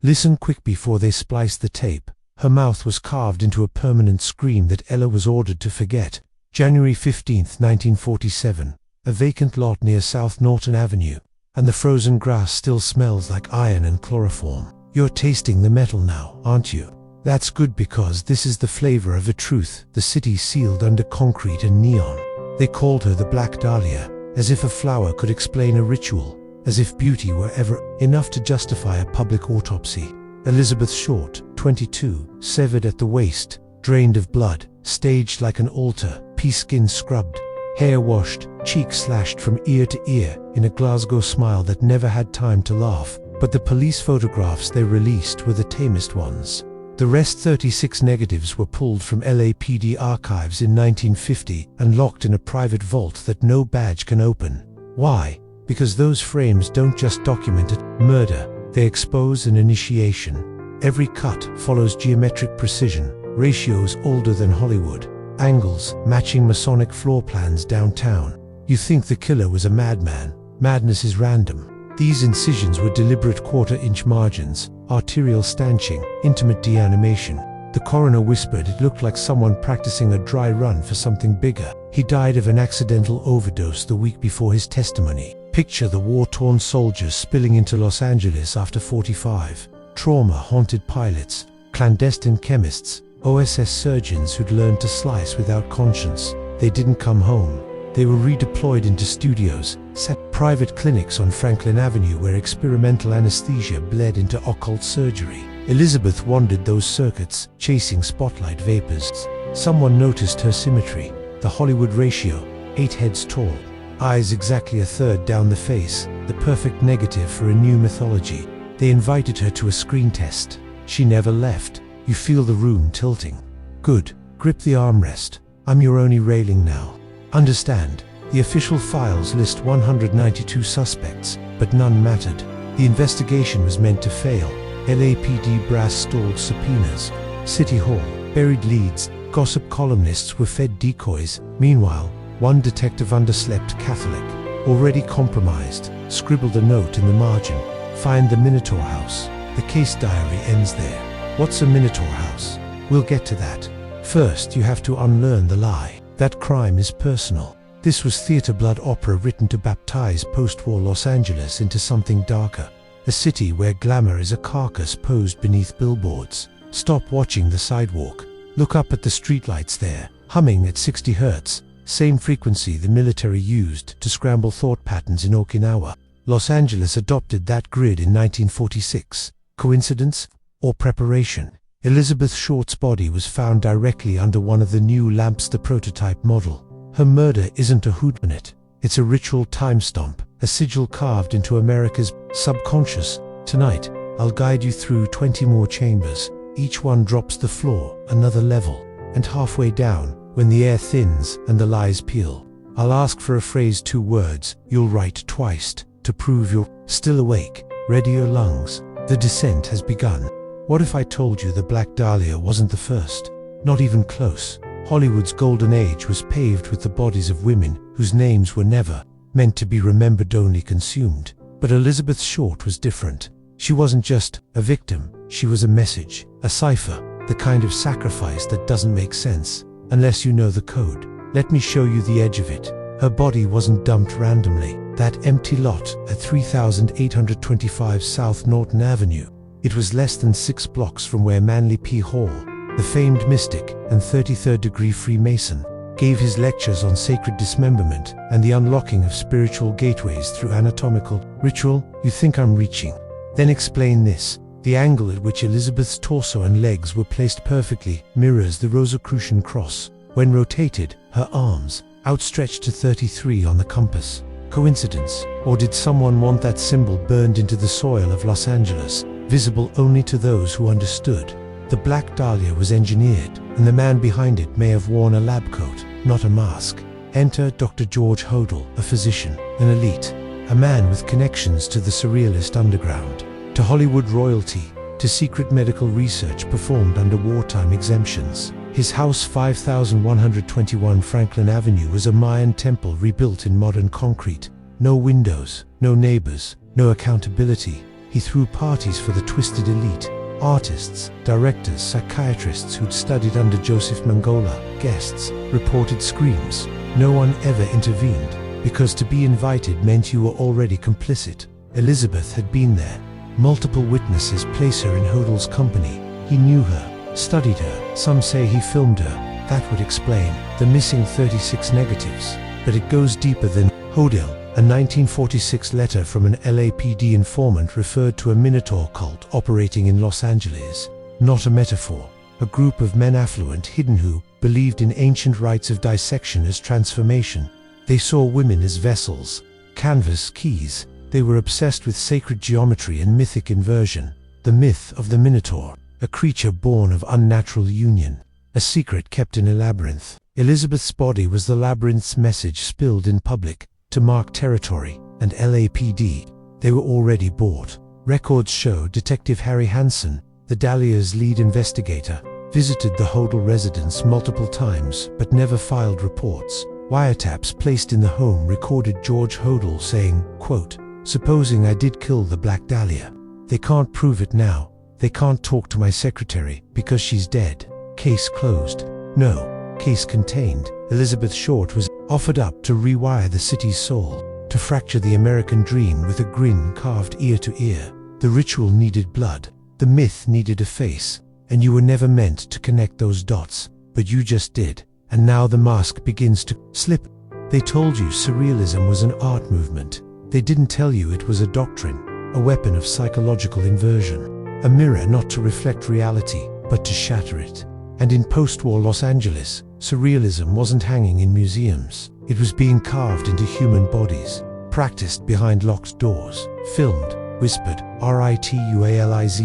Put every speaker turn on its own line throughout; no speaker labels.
Listen quick before they splice the tape. Her mouth was carved into a permanent scream that Ella was ordered to forget. January 15, 1947. A vacant lot near South Norton Avenue, and the frozen grass still smells like iron and chloroform. You're tasting the metal now, aren't you? That's good, because this is the flavor of a truth the city sealed under concrete and neon. They called her the Black Dahlia, as if a flower could explain a ritual, as if beauty were ever enough to justify a public autopsy. Elizabeth Short, 22, severed at the waist, drained of blood, staged like an altar, pea-skin scrubbed, hair washed, cheeks slashed from ear to ear, in a Glasgow smile that never had time to laugh. But the police photographs they released were the tamest ones. The rest 36 negatives were pulled from LAPD archives in 1950 and locked in a private vault that no badge can open. Why? Because those frames don't just document a murder, they expose an initiation. Every cut follows geometric precision, ratios older than Hollywood, angles matching Masonic floor plans downtown. You think the killer was a madman. Madness is random. These incisions were deliberate quarter-inch margins, arterial stanching, intimate deanimation. The coroner whispered it looked like someone practicing a dry run for something bigger. He died of an accidental overdose the week before his testimony. Picture the war-torn soldiers spilling into Los Angeles after 45. Trauma-haunted pilots, clandestine chemists, OSS surgeons who'd learned to slice without conscience. They didn't come home. They were redeployed into studios, set private clinics on Franklin Avenue where experimental anesthesia bled into occult surgery. Elizabeth wandered those circuits, chasing spotlight vapors. Someone noticed her symmetry, the Hollywood ratio, 8 heads tall, eyes exactly a third down the face, the perfect negative for a new mythology. They invited her to a screen test. She never left. You feel the room tilting. Good. Grip the armrest. I'm your only railing now. Understand, the official files list 192 suspects, but none mattered. The investigation was meant to fail. LAPD brass stalled subpoenas. City Hall, buried leads, gossip columnists were fed decoys. Meanwhile, one detective underslept Catholic, already compromised, scribbled a note in the margin. Find the Minotaur House. The case diary ends there. What's a Minotaur House? We'll get to that. First, you have to unlearn the lie. That crime is personal. This was theater blood opera written to baptize post-war Los Angeles into something darker. A city where glamour is a carcass posed beneath billboards. Stop watching the sidewalk. Look up at the streetlights there, humming at 60 hertz, same frequency the military used to scramble thought patterns in Okinawa. Los Angeles adopted that grid in 1946. Coincidence? Or preparation? Elizabeth Short's body was found directly under one of the new lamps, the prototype model. Her murder isn't a whodunit. It's a ritual time stomp, a sigil carved into America's subconscious. Tonight, I'll guide you through 20 more chambers. Each one drops the floor another level, and halfway down, when the air thins and the lies peel, I'll ask for a phrase, 2 words, you'll write twice, to prove you're still awake. Ready your lungs. The descent has begun. What if I told you the Black Dahlia wasn't the first? Not even close. Hollywood's golden age was paved with the bodies of women whose names were never meant to be remembered, only consumed. But Elizabeth Short was different. She wasn't just a victim, she was a message, a cipher, the kind of sacrifice that doesn't make sense unless you know the code. Let me show you the edge of it. Her body wasn't dumped randomly. That empty lot at 3825 South Norton Avenue. It was less than 6 blocks from where Manly P. Hall, the famed mystic and 33rd degree Freemason, gave his lectures on sacred dismemberment and the unlocking of spiritual gateways through anatomical ritual. You think I'm reaching? Then explain this. The angle at which Elizabeth's torso and legs were placed perfectly mirrors the Rosicrucian cross. When rotated, her arms outstretched to 33 on the compass. Coincidence? Or did someone want that symbol burned into the soil of Los Angeles, visible only to those who understood? The Black Dahlia was engineered, and the man behind it may have worn a lab coat, not a mask. Enter Dr. George Hodel, a physician, an elite, a man with connections to the surrealist underground, to Hollywood royalty, to secret medical research performed under wartime exemptions. His house, 5121 Franklin Avenue, was a Mayan temple rebuilt in modern concrete. No windows, no neighbors, no accountability. He threw parties for the twisted elite, artists, directors, psychiatrists who'd studied under Joseph Mengele. Guests reported screams. No one ever intervened, because to be invited meant you were already complicit. Elizabeth had been there. Multiple witnesses place her in Hodel's company. He knew her, studied her. Some say he filmed her. That would explain the missing 36 negatives. But it goes deeper than Hodel. A 1946 letter from an LAPD informant referred to a Minotaur cult operating in Los Angeles. Not a metaphor. A group of men affluent, hidden, who believed in ancient rites of dissection as transformation. They saw women as vessels, canvas, keys. They were obsessed with sacred geometry and mythic inversion. The myth of the Minotaur, a creature born of unnatural union, a secret kept in a labyrinth. Elizabeth's body was the labyrinth's message spilled in public to mark territory, and LAPD. They were already bought. Records show Detective Harry Hansen, the Dahlia's lead investigator, visited the Hodel residence multiple times but never filed reports. Wiretaps placed in the home recorded George Hodel saying, quote, "Supposing I did kill the Black Dahlia. They can't prove it now. They can't talk to my secretary because she's dead. Case closed." No. Case contained. Elizabeth Short was offered up to rewire the city's soul, to fracture the American dream with a grin carved ear to ear. The ritual needed blood. The myth needed a face. And you were never meant to connect those dots, but you just did. And now the mask begins to slip. They told you surrealism was an art movement. They didn't tell you it was a doctrine, a weapon of psychological inversion, a mirror not to reflect reality, but to shatter it. And in post-war Los Angeles, surrealism wasn't hanging in museums. It was being carved into human bodies, practiced behind locked doors, filmed, whispered, ritualized.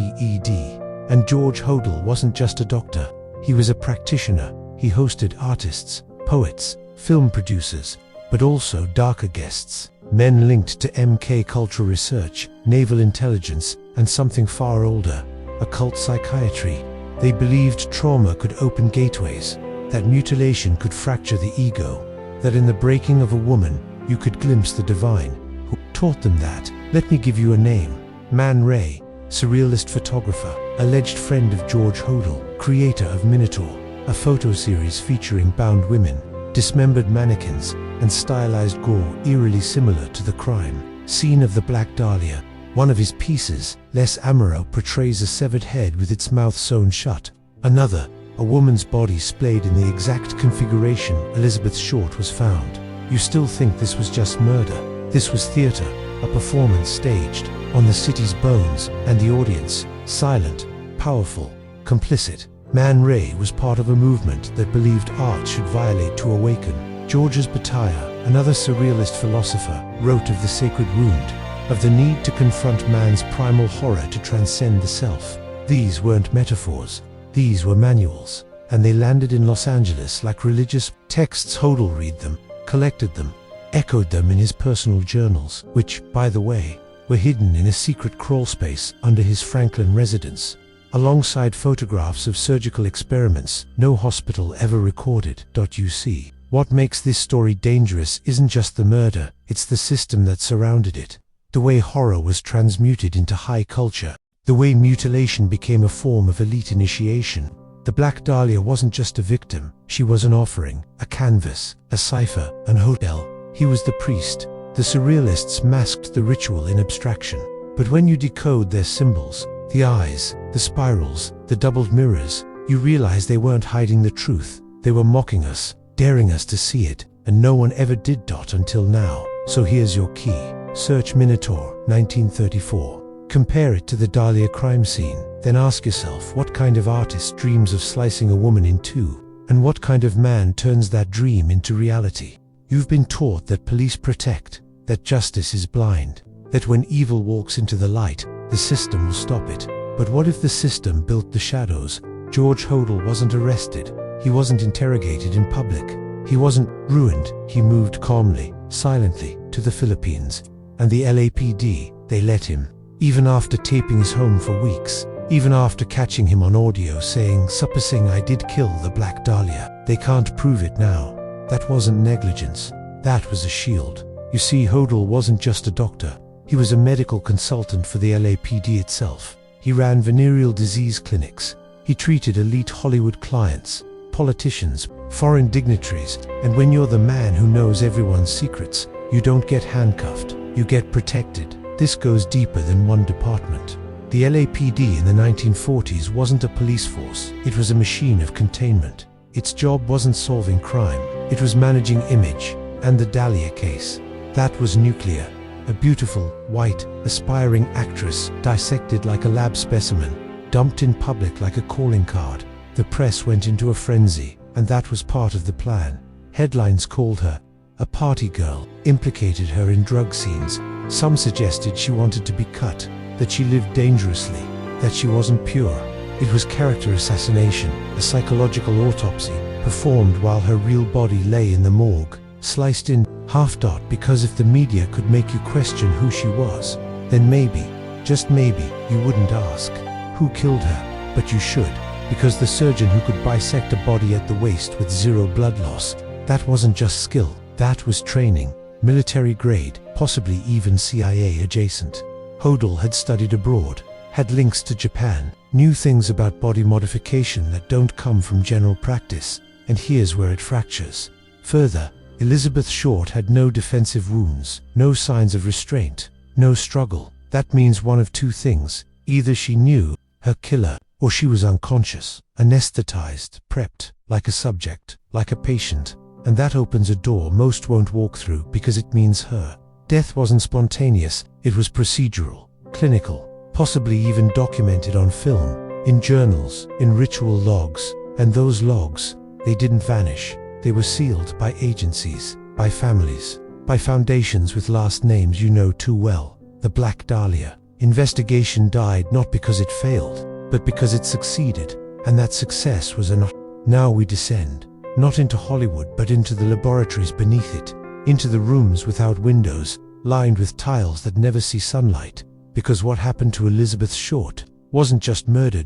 And George Hodel wasn't just a doctor. He was a practitioner. He hosted artists, poets, film producers, but also darker guests. Men linked to MK Cultural Research, naval intelligence, and something far older, occult psychiatry. They believed trauma could open gateways, that mutilation could fracture the ego, that in the breaking of a woman, you could glimpse the divine. Who taught them that? Let me give you a name. Man Ray, surrealist photographer, alleged friend of George Hodel, creator of Minotaur, a photo series featuring bound women, dismembered mannequins, and stylized gore eerily similar to the crime scene of the Black Dahlia. One of his pieces, Les Amaro, portrays a severed head with its mouth sewn shut. Another, a woman's body splayed in the exact configuration Elizabeth Short was found. You still think this was just murder? This was theater, a performance staged on the city's bones, and the audience, silent, powerful, complicit. Man Ray was part of a movement that believed art should violate to awaken. Georges Bataille, another surrealist philosopher, wrote of the sacred wound, of the need to confront man's primal horror to transcend the self. These weren't metaphors. These were manuals, and they landed in Los Angeles like religious texts. Hodel read them, collected them, echoed them in his personal journals, which, by the way, were hidden in a secret crawlspace under his Franklin residence, alongside photographs of surgical experiments no hospital ever recorded. You see, what makes this story dangerous isn't just the murder, it's the system that surrounded it. The way horror was transmuted into high culture, the way mutilation became a form of elite initiation. The Black Dahlia wasn't just a victim, she was an offering, a canvas, a cipher, an Hodel. He was the priest. The surrealists masked the ritual in abstraction. But when you decode their symbols, the eyes, the spirals, the doubled mirrors, you realize they weren't hiding the truth. They were mocking us, daring us to see it, and no one ever did. Until now. So here's your key. Search Minotaur, 1934. Compare it to the Dahlia crime scene. Then ask yourself, what kind of artist dreams of slicing a woman in two? And what kind of man turns that dream into reality? You've been taught that police protect, that justice is blind, that when evil walks into the light, the system will stop it. But what if the system built the shadows? George Hodel wasn't arrested. He wasn't interrogated in public. He wasn't ruined. He moved calmly, silently, to the Philippines. And the LAPD, they let him. Even after taping his home for weeks. Even after catching him on audio saying, "Supposing I did kill the Black Dahlia. They can't prove it now." That wasn't negligence. That was a shield. You see, Hodel wasn't just a doctor. He was a medical consultant for the LAPD itself. He ran venereal disease clinics. He treated elite Hollywood clients, politicians, foreign dignitaries, and when you're the man who knows everyone's secrets, you don't get handcuffed, you get protected. This goes deeper than one department. The LAPD in the 1940s wasn't a police force, it was a machine of containment. Its job wasn't solving crime, it was managing image, and the Dahlia case. That was nuclear. A beautiful, white, aspiring actress dissected like a lab specimen, dumped in public like a calling card. The press went into a frenzy, and that was part of the plan. Headlines called her a party girl, implicated her in drug scenes. Some suggested she wanted to be cut, that she lived dangerously, that she wasn't pure. It was character assassination, a psychological autopsy, performed while her real body lay in the morgue, sliced in half. Because if the media could make you question who she was, then maybe, just maybe, you wouldn't ask who killed her, but you should, because the surgeon who could bisect a body at the waist with zero blood loss, that wasn't just skill, that was training, military grade, possibly even CIA adjacent. Hodel had studied abroad, had links to Japan, knew things about body modification that don't come from general practice, and here's where it fractures. Further, Elizabeth Short had no defensive wounds, no signs of restraint, no struggle. That means one of two things: either she knew her killer, or she was unconscious, anesthetized, prepped, like a subject, like a patient. And that opens a door most won't walk through, because it means her death wasn't spontaneous, it was procedural, clinical, possibly even documented on film, in journals, in ritual logs. And those logs, they didn't vanish. They were sealed by agencies, by families, by foundations with last names you know too well. The Black Dahlia investigation died not because it failed, but because it succeeded, and that success was enough. Now we descend, not into Hollywood but into the laboratories beneath it, into the rooms without windows, lined with tiles that never see sunlight, because what happened to Elizabeth Short wasn't just murder.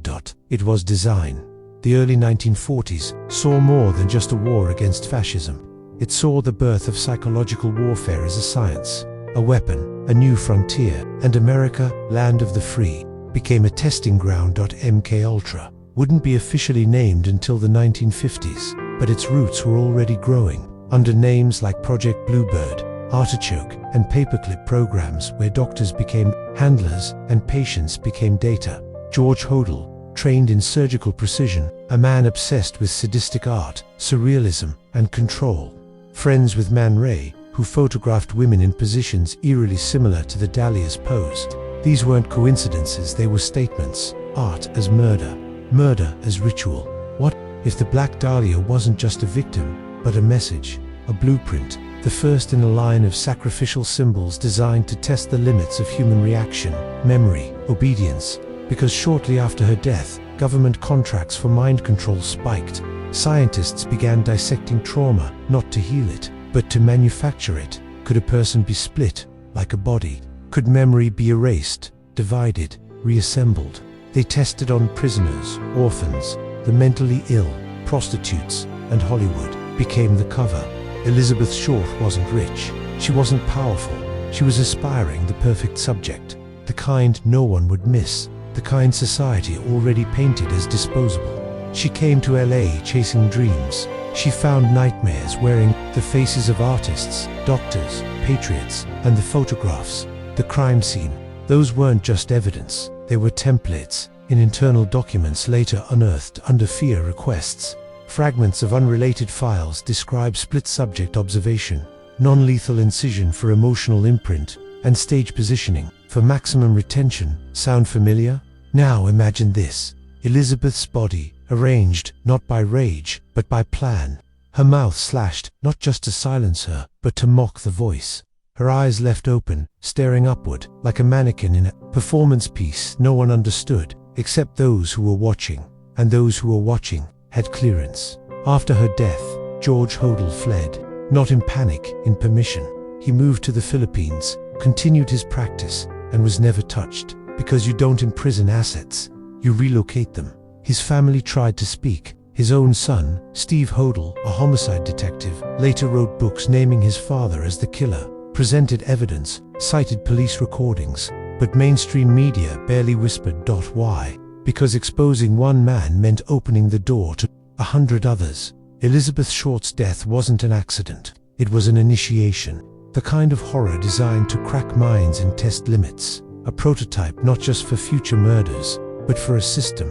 It was design. The early 1940s saw more than just a war against fascism. It saw the birth of psychological warfare as a science, a weapon, a new frontier, and America, land of the free, became a testing ground. MKUltra wouldn't be officially named until the 1950s, but its roots were already growing, under names like Project Bluebird, Artichoke, and paperclip programs where doctors became handlers and patients became data. George Hodel, trained in surgical precision, a man obsessed with sadistic art, surrealism, and control. Friends with Man Ray, who photographed women in positions eerily similar to the Dahlia's posed. These weren't coincidences, they were statements. Art as murder, murder as ritual. What if the Black Dahlia wasn't just a victim, but a message, a blueprint, the first in a line of sacrificial symbols designed to test the limits of human reaction, memory, obedience? Because shortly after her death, government contracts for mind control spiked. Scientists began dissecting trauma, not to heal it, but to manufacture it. Could a person be split, like a body? Could memory be erased, divided, reassembled? They tested on prisoners, orphans, the mentally ill, prostitutes, and Hollywood became the cover. Elizabeth Short wasn't rich, she wasn't powerful, she was aspiring, the perfect subject, the kind no one would miss, the kind society already painted as disposable. She came to LA chasing dreams. She found nightmares wearing the faces of artists, doctors, patriots, and the photographs. The crime scene, those weren't just evidence, they were templates, in internal documents later unearthed under FIA requests. Fragments of unrelated files describe split-subject observation, non-lethal incision for emotional imprint, and stage positioning for maximum retention. Sound familiar? Now imagine this: Elizabeth's body, arranged not by rage, but by plan. Her mouth slashed, not just to silence her, but to mock the voice. Her eyes left open, staring upward, like a mannequin in a performance piece no one understood, except those who were watching. And those who were watching had clearance. After her death, George Hodel fled, not in panic, in permission. He moved to the Philippines, continued his practice, and was never touched. Because you don't imprison assets, you relocate them. His family tried to speak. His own son, Steve Hodel, a homicide detective, later wrote books naming his father as the killer. presented evidence, cited police recordings, but mainstream media barely whispered. Why? Because exposing one man meant opening the door to 100 others. Elizabeth Short's death wasn't an accident. It was an initiation. The kind of horror designed to crack minds and test limits. A prototype not just for future murders, but for a system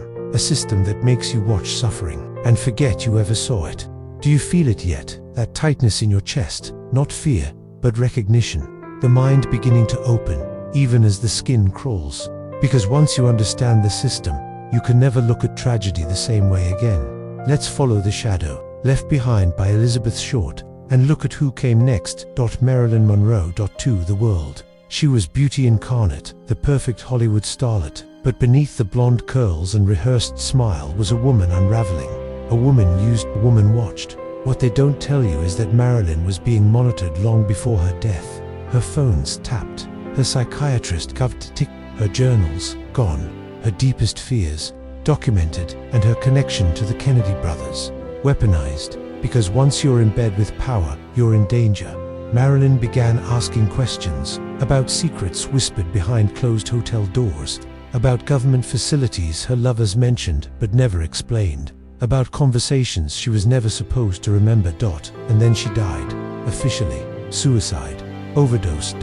that makes you watch suffering and forget you ever saw it. Do you feel it yet? That tightness in your chest, not fear, but recognition. The mind beginning to open, even as the skin crawls. Because once you understand the system, you can never look at tragedy the same way again. Let's follow the shadow left behind by Elizabeth Short and look at who came next. Marilyn Monroe. To the world, she was beauty incarnate, the perfect Hollywood starlet, but beneath the blonde curls and rehearsed smile was a woman unraveling. A woman used, a woman watched. What they don't tell you is that Marilyn was being monitored long before her death. Her phones tapped, her psychiatrist covered tick, her journals gone, her deepest fears documented, and her connection to the Kennedy brothers weaponized. Because once you're in bed with power, you're in danger. Marilyn began asking questions about secrets whispered behind closed hotel doors, about government facilities her lovers mentioned but never explained, about conversations she was never supposed to remember. And then she died. Officially, suicide. Overdose.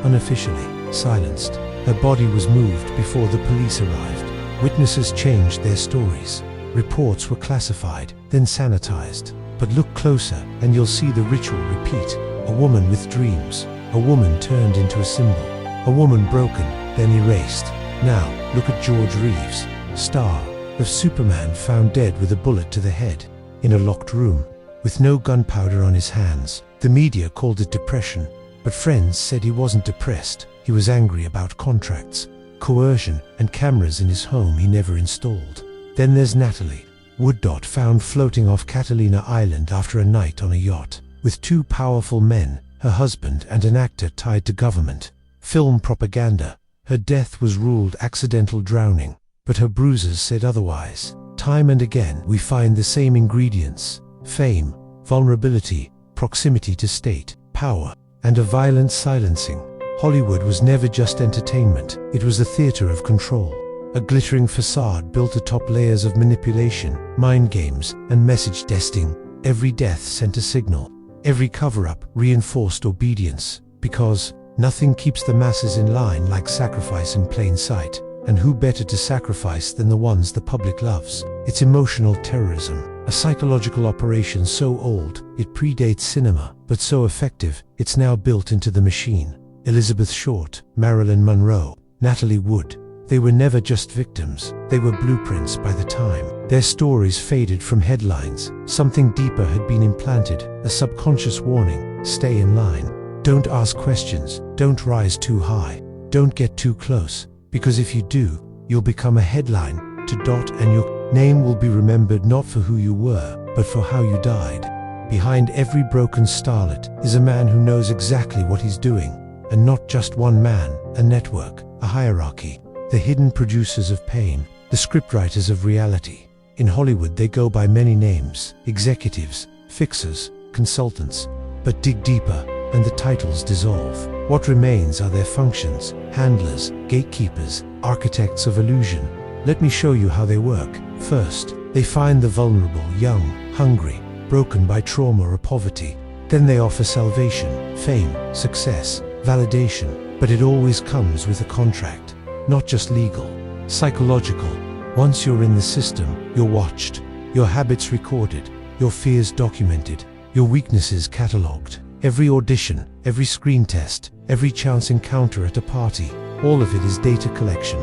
Unofficially, silenced. Her body was moved before the police arrived. Witnesses changed their stories. Reports were classified, then sanitized. But look closer and you'll see the ritual repeat. A woman with dreams. A woman turned into a symbol. A woman broken, then erased. Now, look at George Reeves, star of Superman, found dead with a bullet to the head, in a locked room, with no gunpowder on his hands. The media called it depression, but friends said he wasn't depressed. He was angry about contracts, coercion, and cameras in his home he never installed. Then there's Natalie Wood. Found floating off Catalina Island after a night on a yacht, with two powerful men, her husband and an actor tied to government film propaganda. Her death was ruled accidental drowning, but her bruisers said otherwise. Time and again we find the same ingredients: fame, vulnerability, proximity to state, power, and a violent silencing. Hollywood was never just entertainment, it was a theater of control. A glittering facade built atop layers of manipulation, mind games, and message testing. Every death sent a signal. Every cover-up reinforced obedience, because nothing keeps the masses in line like sacrifice in plain sight. And who better to sacrifice than the ones the public loves? It's emotional terrorism, a psychological operation so old it predates cinema, but so effective it's now built into the machine. Elizabeth Short, Marilyn Monroe, Natalie Wood. They were never just victims, they were blueprints by the time. Their stories faded from headlines. Something deeper had been implanted, a subconscious warning: stay in line. Don't ask questions, don't rise too high, don't get too close, because if you do, you'll become a headline. And your name will be remembered not for who you were, but for how you died. Behind every broken starlet is a man who knows exactly what he's doing. And not just one man, a network, a hierarchy. The hidden producers of pain, the scriptwriters of reality. In Hollywood they go by many names: executives, fixers, consultants. But dig deeper, and the titles dissolve. What remains are their functions: handlers, gatekeepers, architects of illusion. Let me show you how they work. First, they find the vulnerable, young, hungry, broken by trauma or poverty. Then they offer salvation, fame, success, validation. But it always comes with a contract. Not just legal, psychological. Once you're in the system, you're watched, your habits recorded, your fears documented, your weaknesses catalogued. Every audition, every screen test, every chance encounter at a party, all of it is data collection.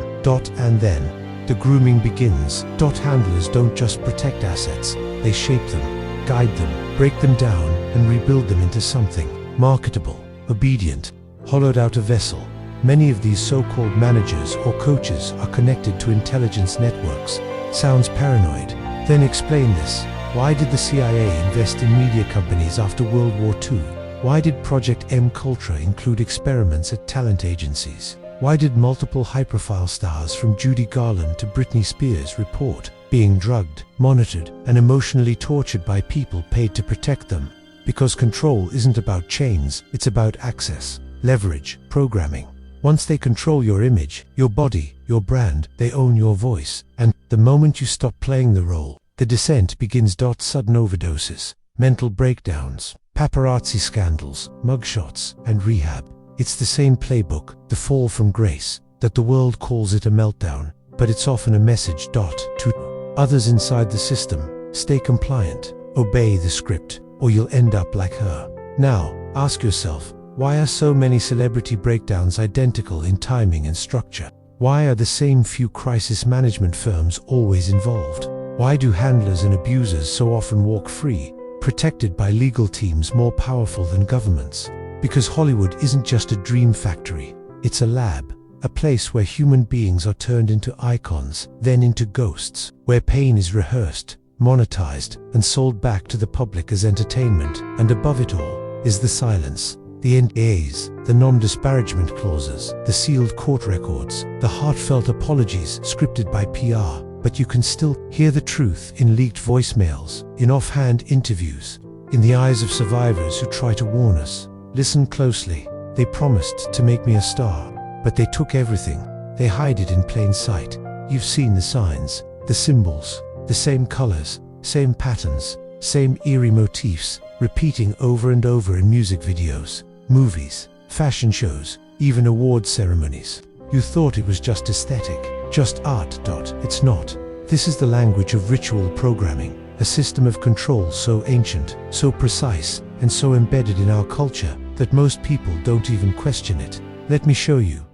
And then, the grooming begins. Handlers don't just protect assets, they shape them, guide them, break them down, and rebuild them into something marketable, obedient, hollowed out a vessel. Many of these so-called managers or coaches are connected to intelligence networks. Sounds paranoid? Then explain this. Why did the CIA invest in media companies after World War II? Why did Project M Culture include experiments at talent agencies? Why did multiple high-profile stars from Judy Garland to Britney Spears report being drugged, monitored, and emotionally tortured by people paid to protect them? Because control isn't about chains, it's about access. leverage, programming. Once they control your image, your body, your brand, they own your voice. And the moment you stop playing the role, the descent begins. Sudden overdoses, mental breakdowns, paparazzi scandals, mugshots, and rehab. It's the same playbook, the fall from grace, that the world calls it a meltdown, but it's often a message. To others inside the system, stay compliant, obey the script, or you'll end up like her. Now, ask yourself, why are so many celebrity breakdowns identical in timing and structure? Why are the same few crisis management firms always involved? Why do handlers and abusers so often walk free, protected by legal teams more powerful than governments? Because Hollywood isn't just a dream factory, it's a lab, a place where human beings are turned into icons, then into ghosts, where pain is rehearsed, monetized, and sold back to the public as entertainment. And above it all is the silence, the NDAs, the non-disparagement clauses, the sealed court records, the heartfelt apologies scripted by PR. But you can still hear the truth in leaked voicemails, in offhand interviews, in the eyes of survivors who try to warn us. Listen closely. They promised to make me a star, but they took everything. They hide it in plain sight. You've seen the signs, the symbols, the same colors, same patterns, same eerie motifs, repeating over and over in music videos, movies, fashion shows, even award ceremonies. You thought it was just aesthetic, just art. It's not. This is the language of ritual programming, a system of control so ancient, so precise, and so embedded in our culture that most people don't even question it. Let me show you.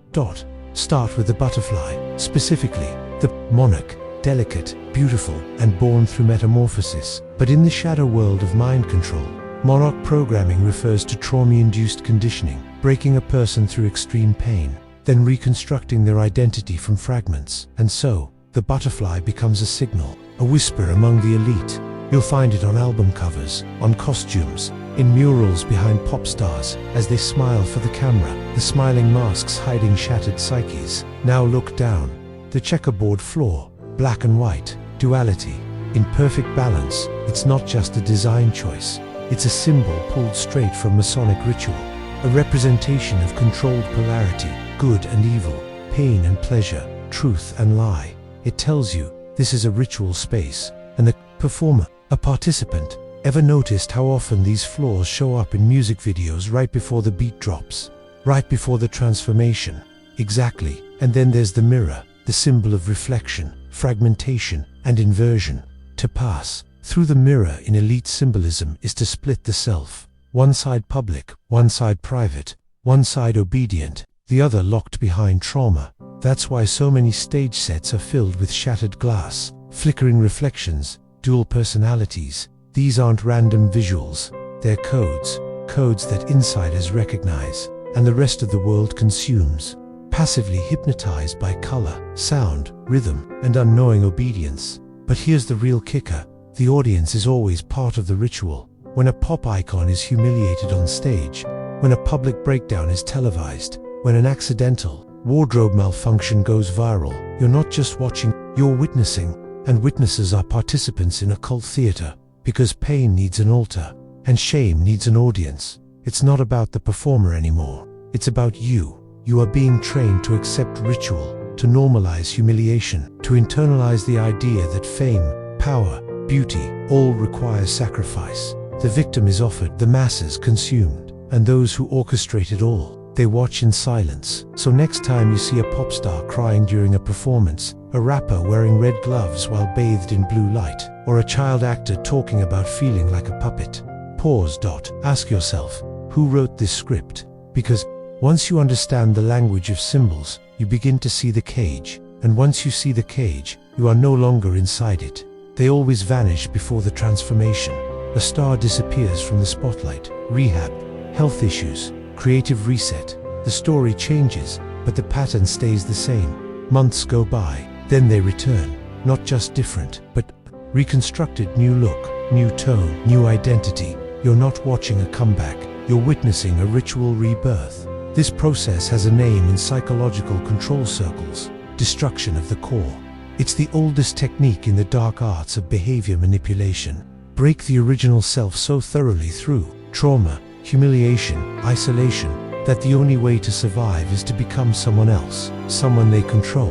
Start with the butterfly, specifically the monarch, delicate, beautiful, and born through metamorphosis. But in the shadow world of mind control, monarch programming refers to trauma-induced conditioning, breaking a person through extreme pain, then reconstructing their identity from fragments. And so, the butterfly becomes a signal, a whisper among the elite. You'll find it on album covers, on costumes, in murals behind pop stars, as they smile for the camera, the smiling masks hiding shattered psyches. Now look down. The checkerboard floor, black and white, duality, in perfect balance. It's not just a design choice. It's a symbol pulled straight from Masonic ritual, a representation of controlled polarity, good and evil, pain and pleasure, truth and lie. It tells you this is a ritual space, and the performer, a participant. Ever noticed how often these flaws show up in music videos right before the beat drops? Right before the transformation? Exactly. And then there's the mirror, the symbol of reflection, fragmentation, and inversion. To pass through the mirror in elite symbolism is to split the self. One side public, one side private, one side obedient, the other locked behind trauma. That's why so many stage sets are filled with shattered glass, flickering reflections, dual personalities. These aren't random visuals, they're codes that insiders recognize, and the rest of the world consumes, passively hypnotized by color, sound, rhythm, and unknowing obedience. But here's the real kicker, the audience is always part of the ritual. When a pop icon is humiliated on stage, when a public breakdown is televised, when an accidental wardrobe malfunction goes viral, you're not just watching, you're witnessing, and witnesses are participants in a cult theater. Because pain needs an altar, and shame needs an audience. It's not about the performer anymore. It's about you. You are being trained to accept ritual, to normalize humiliation, to internalize the idea that fame, power, beauty, all require sacrifice. The victim is offered, the masses consumed, and those who orchestrate it all, they watch in silence. So next time you see a pop star crying during a performance, a rapper wearing red gloves while bathed in blue light, or a child actor talking about feeling like a puppet, pause. Ask yourself, who wrote this script? Because once you understand the language of symbols, you begin to see the cage, and once you see the cage, you are no longer inside it. They always vanish before the transformation. A star disappears from the spotlight, rehab, health issues, creative reset. The story changes, but the pattern stays the same. Months go by, then they return, not just different, but reconstructed, new look, new tone, new identity. You're not watching a comeback, you're witnessing a ritual rebirth. This process has a name in psychological control circles, destruction of the core. It's the oldest technique in the dark arts of behavior manipulation. Break the original self so thoroughly through trauma, humiliation, isolation, that the only way to survive is to become someone else, someone they control.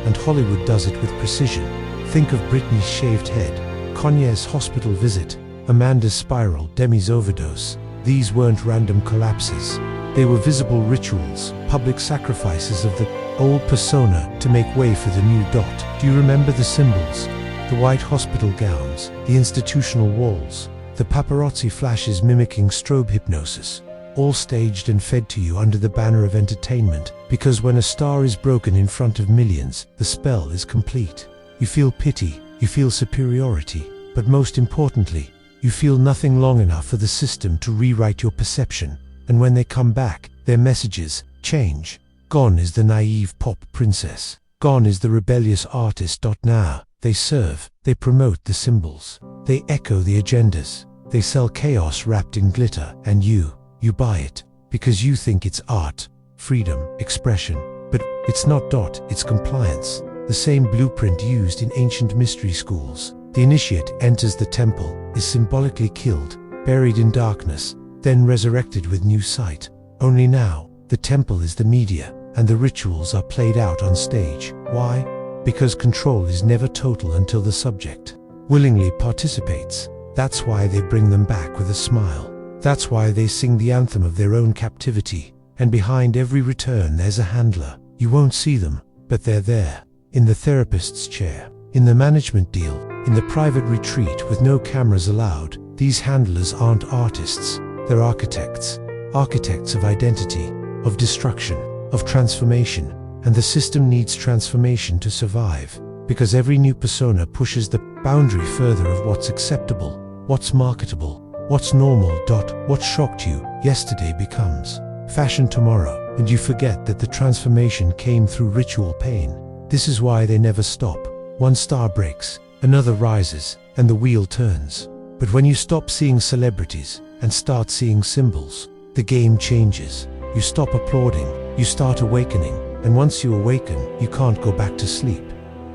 And Hollywood does it with precision. Think of Britney's shaved head, Kanye's hospital visit, Amanda's spiral, Demi's overdose. These weren't random collapses. They were visible rituals, public sacrifices of the old persona to make way for the new dot. Do you remember the symbols? The white hospital gowns, the institutional walls, the paparazzi flashes mimicking strobe hypnosis, all staged and fed to you under the banner of entertainment, because when a star is broken in front of millions, the spell is complete. You feel pity, you feel superiority, but most importantly, you feel nothing long enough for the system to rewrite your perception. And when they come back, their messages change. Gone is the naive pop princess. Gone is the rebellious artist. Now, they serve, they promote the symbols, they echo the agendas, they sell chaos wrapped in glitter, and you buy it, because you think it's art, freedom, expression. But it's not. It's compliance. The same blueprint used in ancient mystery schools. The initiate enters the temple, is symbolically killed, buried in darkness, then resurrected with new sight. Only now, the temple is the media, and the rituals are played out on stage. Why? Because control is never total until the subject willingly participates. That's why they bring them back with a smile. That's why they sing the anthem of their own captivity. And behind every return there's a handler. You won't see them, but they're there. In the therapist's chair, in the management deal, in the private retreat with no cameras allowed. These handlers aren't artists. They're architects. Architects of identity, of destruction, of transformation. And the system needs transformation to survive, because every new persona pushes the boundary further of what's acceptable, what's marketable, what's normal. What shocked you yesterday becomes fashion tomorrow, and you forget that the transformation came through ritual pain. This is why they never stop. One star breaks, another rises, and the wheel turns. But when you stop seeing celebrities and start seeing symbols, the game changes. You stop applauding, you start awakening, and once you awaken, you can't go back to sleep.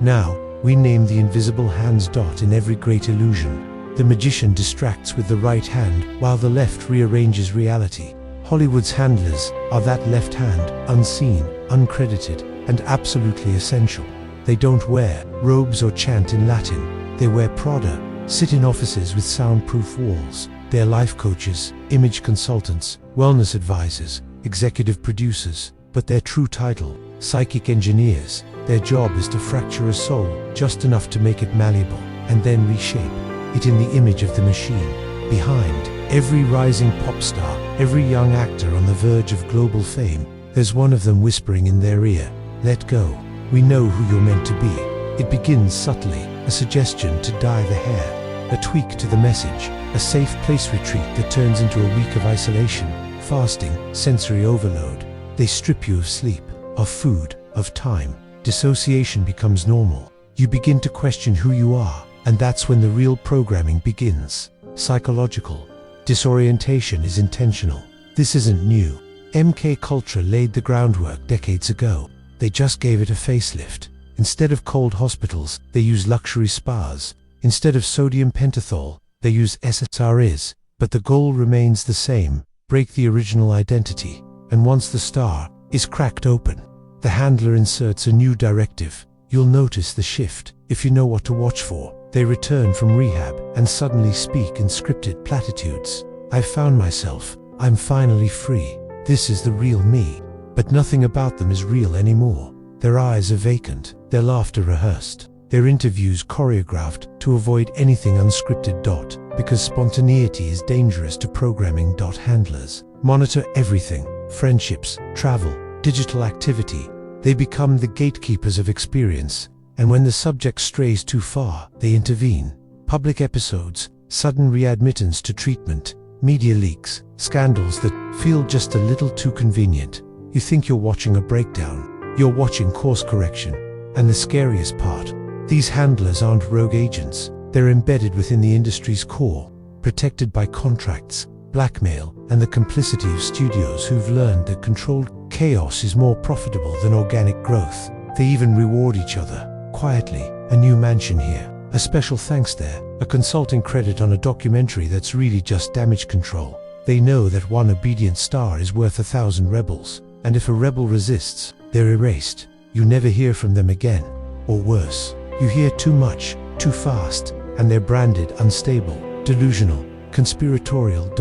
Now, we name the invisible hands. In every great illusion, the magician distracts with the right hand while the left rearranges reality. Hollywood's handlers are that left hand, unseen, uncredited, and absolutely essential. They don't wear robes or chant in Latin. They wear Prada, sit in offices with soundproof walls. They're life coaches, image consultants, wellness advisors, executive producers. But their true title, psychic engineers. Their job is to fracture a soul just enough to make it malleable, and then reshape it in the image of the machine. Behind every rising pop star, every young actor on the verge of global fame, there's one of them whispering in their ear, "Let go. We know who you're meant to be." It begins subtly, a suggestion to dye the hair, a tweak to the message, a safe place retreat that turns into a week of isolation, fasting, sensory overload. They strip you of sleep, of food, of time. Dissociation becomes normal. You begin to question who you are, and that's when the real programming begins. Psychological disorientation is intentional. This isn't new. MK Culture laid the groundwork decades ago. They just gave it a facelift. Instead of cold hospitals, they use luxury spas. Instead of sodium pentothal, they use SSRIs. But the goal remains the same: break the original identity. And once the star is cracked open, the handler inserts a new directive. You'll notice the shift if you know what to watch for. They return from rehab and suddenly speak in scripted platitudes. "I found myself. I'm finally free. This is the real me." But nothing about them is real anymore. Their eyes are vacant, their laughter rehearsed, their interviews choreographed to avoid anything unscripted. Because spontaneity is dangerous to programming. Handlers monitor everything: friendships, travel, digital activity. They become the gatekeepers of experience, and when the subject strays too far, they intervene. Public episodes, sudden readmittance to treatment, media leaks, scandals that feel just a little too convenient. You think you're watching a breakdown. You're watching course correction. And the scariest part, these handlers aren't rogue agents. They're embedded within the industry's core, protected by contracts, blackmail, and the complicity of studios who've learned that controlled chaos is more profitable than organic growth. They even reward each other, quietly. A new mansion here, a special thanks there, a consulting credit on a documentary that's really just damage control. They know that one obedient star is worth 1,000 rebels, and if a rebel resists, they're erased. You never hear from them again. Or worse, you hear too much, too fast, and they're branded unstable, delusional, conspiratorial.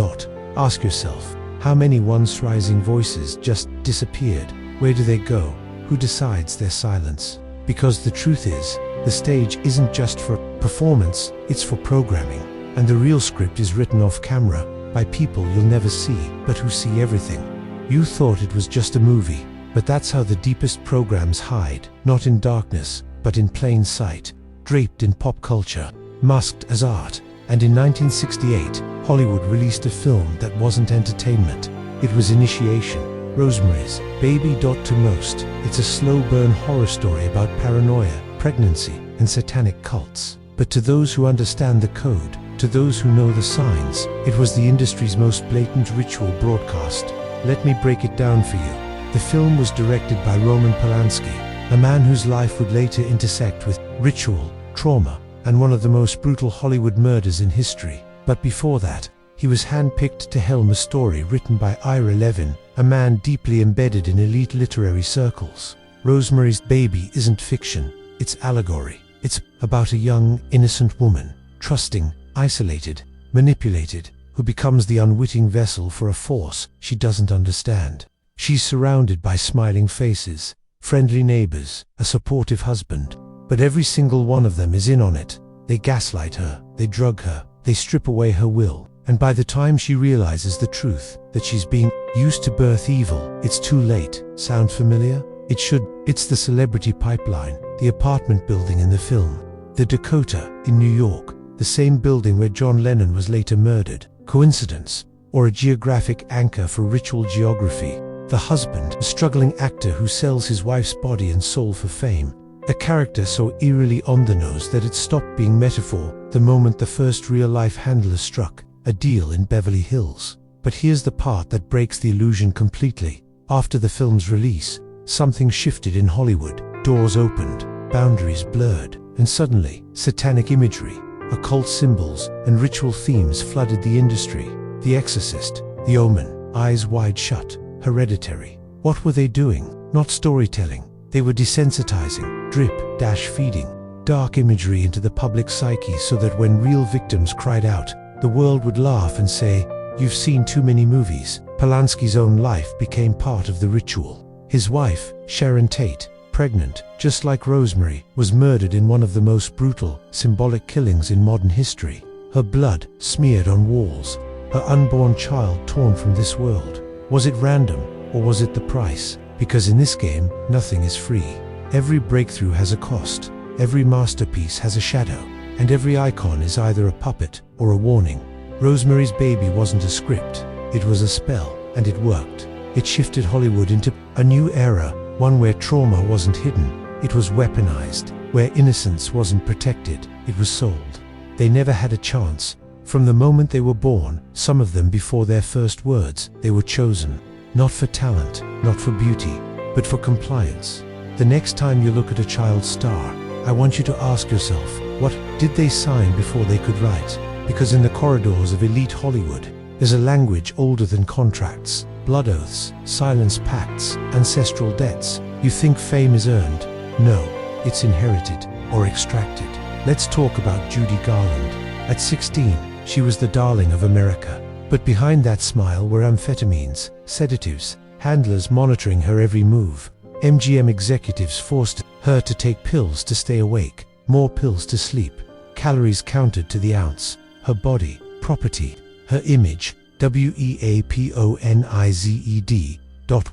Ask yourself, how many once rising voices just disappeared? Where do they go? Who decides their silence? Because the truth is, the stage isn't just for performance, it's for programming. And the real script is written off camera, by people you'll never see, but who see everything. You thought it was just a movie, but that's how the deepest programs hide, not in darkness, but in plain sight, draped in pop culture, masked as art. And in 1968, Hollywood released a film that wasn't entertainment. It was initiation. Rosemary's Baby. To most, it's a slow burn horror story about paranoia, pregnancy, and satanic cults. But to those who understand the code, to those who know the signs, it was the industry's most blatant ritual broadcast. Let me break it down for you. The film was directed by Roman Polanski, a man whose life would later intersect with ritual, trauma, and one of the most brutal Hollywood murders in history. But before that, he was handpicked to helm a story written by Ira Levin, a man deeply embedded in elite literary circles. Rosemary's Baby isn't fiction, it's allegory. It's about a young, innocent woman, trusting, isolated, manipulated, who becomes the unwitting vessel for a force she doesn't understand. She's surrounded by smiling faces, friendly neighbors, a supportive husband, but every single one of them is in on it. They gaslight her, they drug her, they strip away her will, and by the time she realizes the truth, that she's being used to birth evil, it's too late. Sound familiar? It should. It's the celebrity pipeline, the apartment building in the film. The Dakota, in New York, the same building where John Lennon was later murdered. Coincidence? Or a geographic anchor for ritual geography? The husband, a struggling actor who sells his wife's body and soul for fame. A character so eerily on the nose that it stopped being metaphor the moment the first real-life handler struck, a deal in Beverly Hills. But here's the part that breaks the illusion completely. After the film's release, something shifted in Hollywood. Doors opened, boundaries blurred, and suddenly, satanic imagery, occult symbols, and ritual themes flooded the industry. The Exorcist, The Omen, Eyes Wide Shut, Hereditary. What were they doing? Not storytelling. They were desensitizing, drip-feeding dark imagery into the public psyche so that when real victims cried out, the world would laugh and say, "You've seen too many movies." Polanski's own life became part of the ritual. His wife, Sharon Tate, pregnant, just like Rosemary, was murdered in one of the most brutal, symbolic killings in modern history. Her blood smeared on walls, her unborn child torn from this world. Was it random, or was it the price? Because in this game, nothing is free. Every breakthrough has a cost, every masterpiece has a shadow, and every icon is either a puppet or a warning. Rosemary's Baby wasn't a script, it was a spell, and it worked. It shifted Hollywood into a new era, one where trauma wasn't hidden, it was weaponized, where innocence wasn't protected, it was sold. They never had a chance. From the moment they were born, some of them before their first words, they were chosen. Not for talent, not for beauty, but for compliance. The next time you look at a child star, I want you to ask yourself, what did they sign before they could write? Because in the corridors of elite Hollywood, there's a language older than contracts, blood oaths, silence pacts, ancestral debts. You think fame is earned? No, it's inherited or extracted. Let's talk about Judy Garland. At 16, she was the darling of America. But behind that smile were amphetamines, sedatives, handlers monitoring her every move. MGM executives forced her to take pills to stay awake, more pills to sleep, calories counted to the ounce. Her body, property, her image, WEAPONIZED.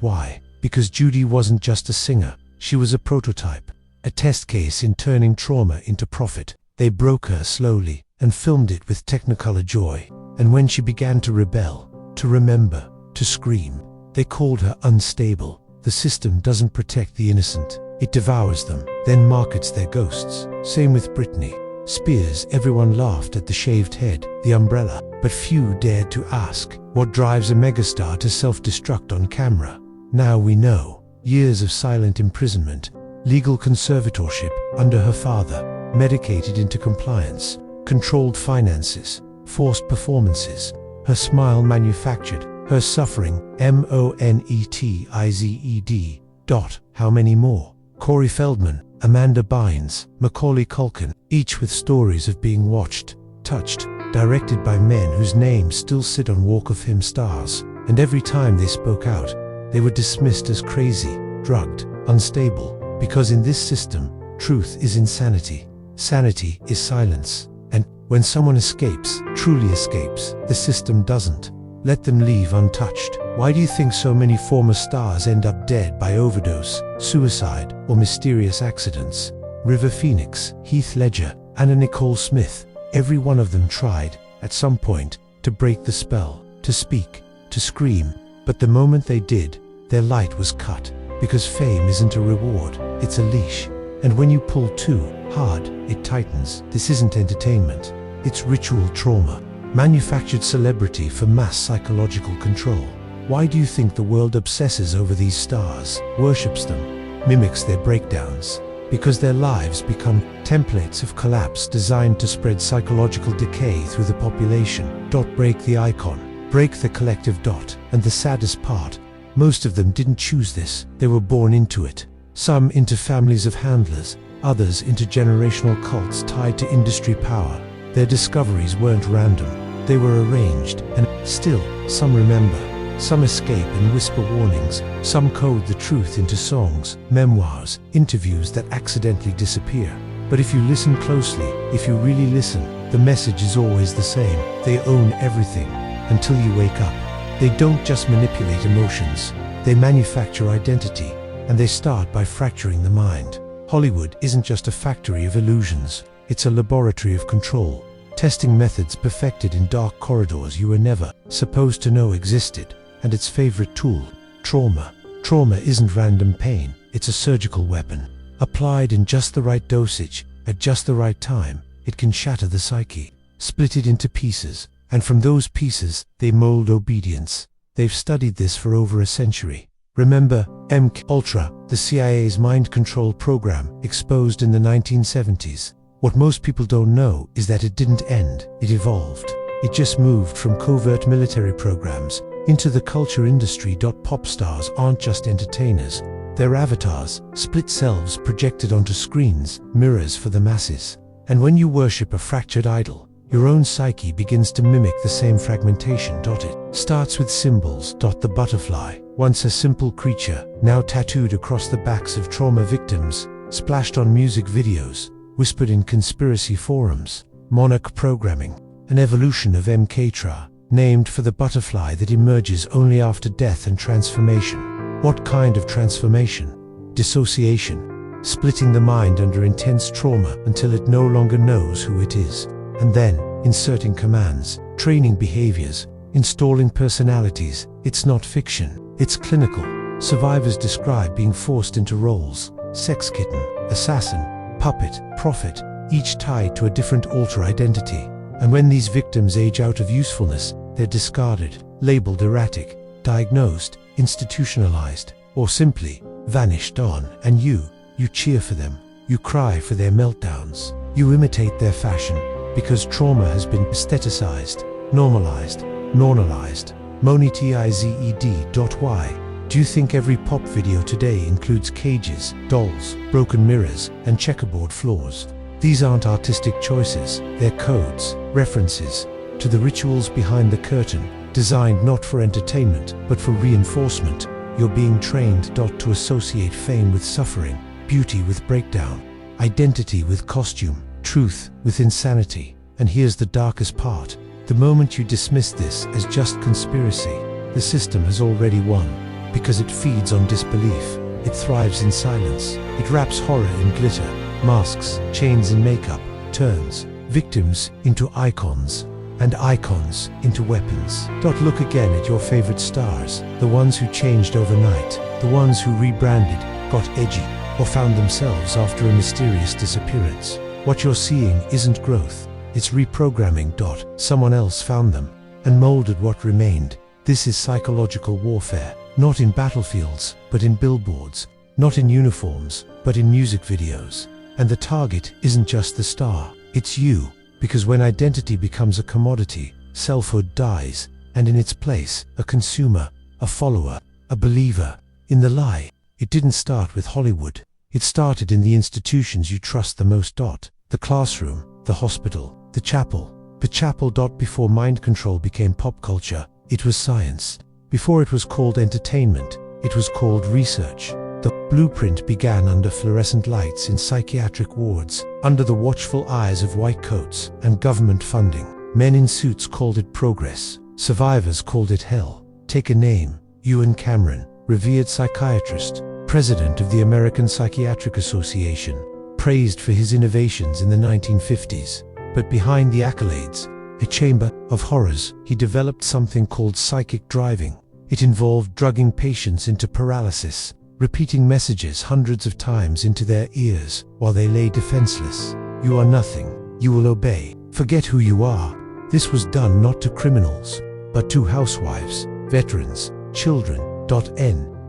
Why? Because Judy wasn't just a singer, she was a prototype, a test case in turning trauma into profit. They broke her slowly and filmed it with Technicolor joy. And when she began to rebel, to remember, to scream, they called her unstable. The system doesn't protect the innocent, it devours them, then markets their ghosts. Same with Britney Spears. Everyone laughed at the shaved head, the umbrella, but few dared to ask, what drives a megastar to self-destruct on camera? Now we know. Years of silent imprisonment, legal conservatorship under her father, medicated into compliance, controlled finances, forced performances, her smile manufactured, her suffering monetized. How many more? Corey Feldman, Amanda Bynes, Macaulay Culkin, each with stories of being watched, touched, directed by men whose names still sit on Walk of Fame stars, and every time they spoke out, they were dismissed as crazy, drugged, unstable, because in this system, truth is insanity, sanity is silence, and when someone escapes, truly escapes, the system doesn't let them leave untouched. Why do you think so many former stars end up dead by overdose, suicide, or mysterious accidents? River Phoenix, Heath Ledger, Anna Nicole Smith, every one of them tried, at some point, to break the spell, to speak, to scream, but the moment they did, their light was cut, because fame isn't a reward, it's a leash, and when you pull too hard, it tightens. This isn't entertainment, it's ritual trauma, manufactured celebrity for mass psychological control. Why do you think the world obsesses over these stars, worships them, mimics their breakdowns? Because their lives become templates of collapse designed to spread psychological decay through the population. Break the icon, break the collective. And the saddest part, most of them didn't choose this, they were born into it. Some into families of handlers, others into generational cults tied to industry power. Their discoveries weren't random, they were arranged, and still, some remember. Some escape and whisper warnings, some code the truth into songs, memoirs, interviews that accidentally disappear. But if you listen closely, if you really listen, the message is always the same. They own everything, until you wake up. They don't just manipulate emotions, they manufacture identity, and they start by fracturing the mind. Hollywood isn't just a factory of illusions, it's a laboratory of control, testing methods perfected in dark corridors you were never supposed to know existed. And its favorite tool, trauma. Trauma isn't random pain, it's a surgical weapon. Applied in just the right dosage, at just the right time, it can shatter the psyche, split it into pieces, and from those pieces, they mold obedience. They've studied this for over a century. Remember MK-Ultra, the CIA's mind control program, exposed in the 1970s. What most people don't know is that it didn't end, it evolved. It just moved from covert military programs into the culture industry. Pop stars aren't just entertainers, they're avatars, split selves projected onto screens, mirrors for the masses. And when you worship a fractured idol, your own psyche begins to mimic the same fragmentation. It starts with symbols. The butterfly, once a simple creature, now tattooed across the backs of trauma victims, splashed on music videos, whispered in conspiracy forums, monarch programming, an evolution of MK-Ultra, named for the butterfly that emerges only after death and transformation. What kind of transformation? Dissociation, splitting the mind under intense trauma until it no longer knows who it is, and then inserting commands, training behaviors, installing personalities. It's not fiction, it's clinical. Survivors describe being forced into roles: sex kitten, assassin, puppet, prophet, each tied to a different alter identity. And when these victims age out of usefulness, they're discarded, labeled erratic, diagnosed, institutionalized, or simply vanished on. And you cheer for them, you cry for their meltdowns, you imitate their fashion, because trauma has been aestheticized, normalized, monetized. Why? Do you think every pop video today includes cages, dolls, broken mirrors, and checkerboard floors? These aren't artistic choices, they're codes, references to the rituals behind the curtain, designed not for entertainment, but for reinforcement. You're being trained to associate fame with suffering, beauty with breakdown, identity with costume, truth with insanity. And here's the darkest part. The moment you dismiss this as just conspiracy, the system has already won, because it feeds on disbelief. It thrives in silence. It wraps horror in glitter, masks, chains and makeup, turns victims into icons, and icons into weapons. Look again at your favorite stars, the ones who changed overnight, the ones who rebranded, got edgy, or found themselves after a mysterious disappearance. What you're seeing isn't growth, it's reprogramming. Someone else found them, and molded what remained. This is psychological warfare, not in battlefields, but in billboards, not in uniforms, but in music videos. And the target isn't just the star, it's you. Because when identity becomes a commodity, selfhood dies, and in its place, a consumer, a follower, a believer. In the lie, it didn't start with Hollywood. It started in the institutions you trust the most. The classroom, the hospital, the chapel. The chapel. Before mind control became pop culture, it was science. Before it was called entertainment, it was called research. The blueprint began under fluorescent lights in psychiatric wards, under the watchful eyes of white coats and government funding. Men in suits called it progress. Survivors called it hell. Take a name: Ewan Cameron, revered psychiatrist, president of the American Psychiatric Association, praised for his innovations in the 1950s. But behind the accolades, a chamber of horrors, he developed something called psychic driving. It involved drugging patients into paralysis, repeating messages hundreds of times into their ears while they lay defenseless. You are nothing. You will obey. Forget who you are. This was done not to criminals, but to housewives, veterans, children.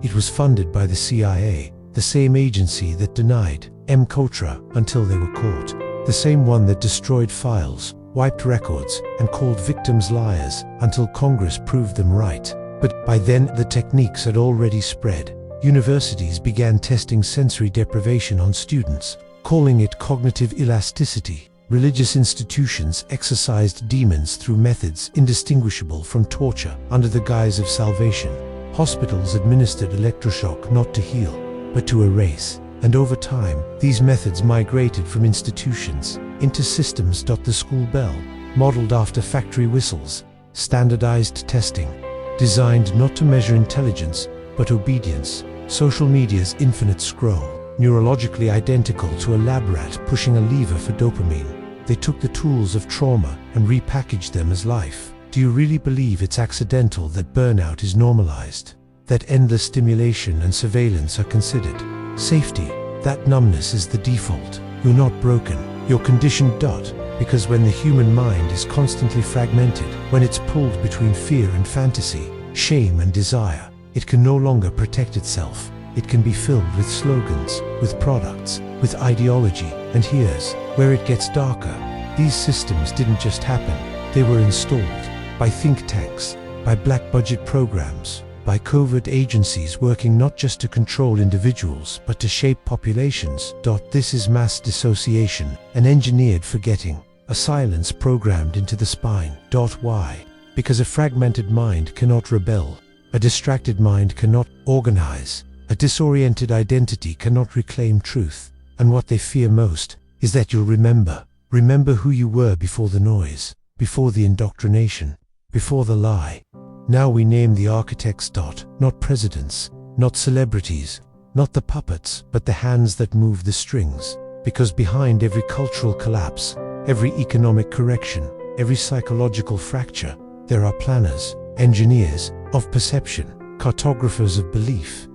It was funded by the CIA, the same agency that denied M-Kotra until they were caught, the same one that destroyed files, wiped records, and called victims liars until Congress proved them right. But by then, the techniques had already spread. Universities began testing sensory deprivation on students, calling it cognitive elasticity. Religious institutions exorcised demons through methods indistinguishable from torture under the guise of salvation. Hospitals administered electroshock not to heal, but to erase. And over time, these methods migrated from institutions into systems. The school bell, modeled after factory whistles, standardized testing, designed not to measure intelligence, but obedience. Social media's infinite scroll, neurologically identical to a lab rat pushing a lever for dopamine. They took the tools of trauma and repackaged them as life. Do you really believe it's accidental that burnout is normalized? That endless stimulation and surveillance are considered safety? That numbness is the default. You're not broken. You're conditioned. Because when the human mind is constantly fragmented, when it's pulled between fear and fantasy, shame and desire, it can no longer protect itself. It can be filled with slogans, with products, with ideology. And here's where it gets darker. These systems didn't just happen. They were installed by think tanks, by black budget programs, by covert agencies working not just to control individuals, but to shape populations. This is mass dissociation, an engineered forgetting, a silence programmed into the spine. Why? Because a fragmented mind cannot rebel. A distracted mind cannot organize. A disoriented identity cannot reclaim truth. And what they fear most is that you'll remember. Remember who you were before the noise, before the indoctrination, before the lie. Now we name the architects. Not presidents, not celebrities, not the puppets, but the hands that move the strings. Because behind every cultural collapse, every economic correction, every psychological fracture, there are planners, engineers of perception, cartographers of belief.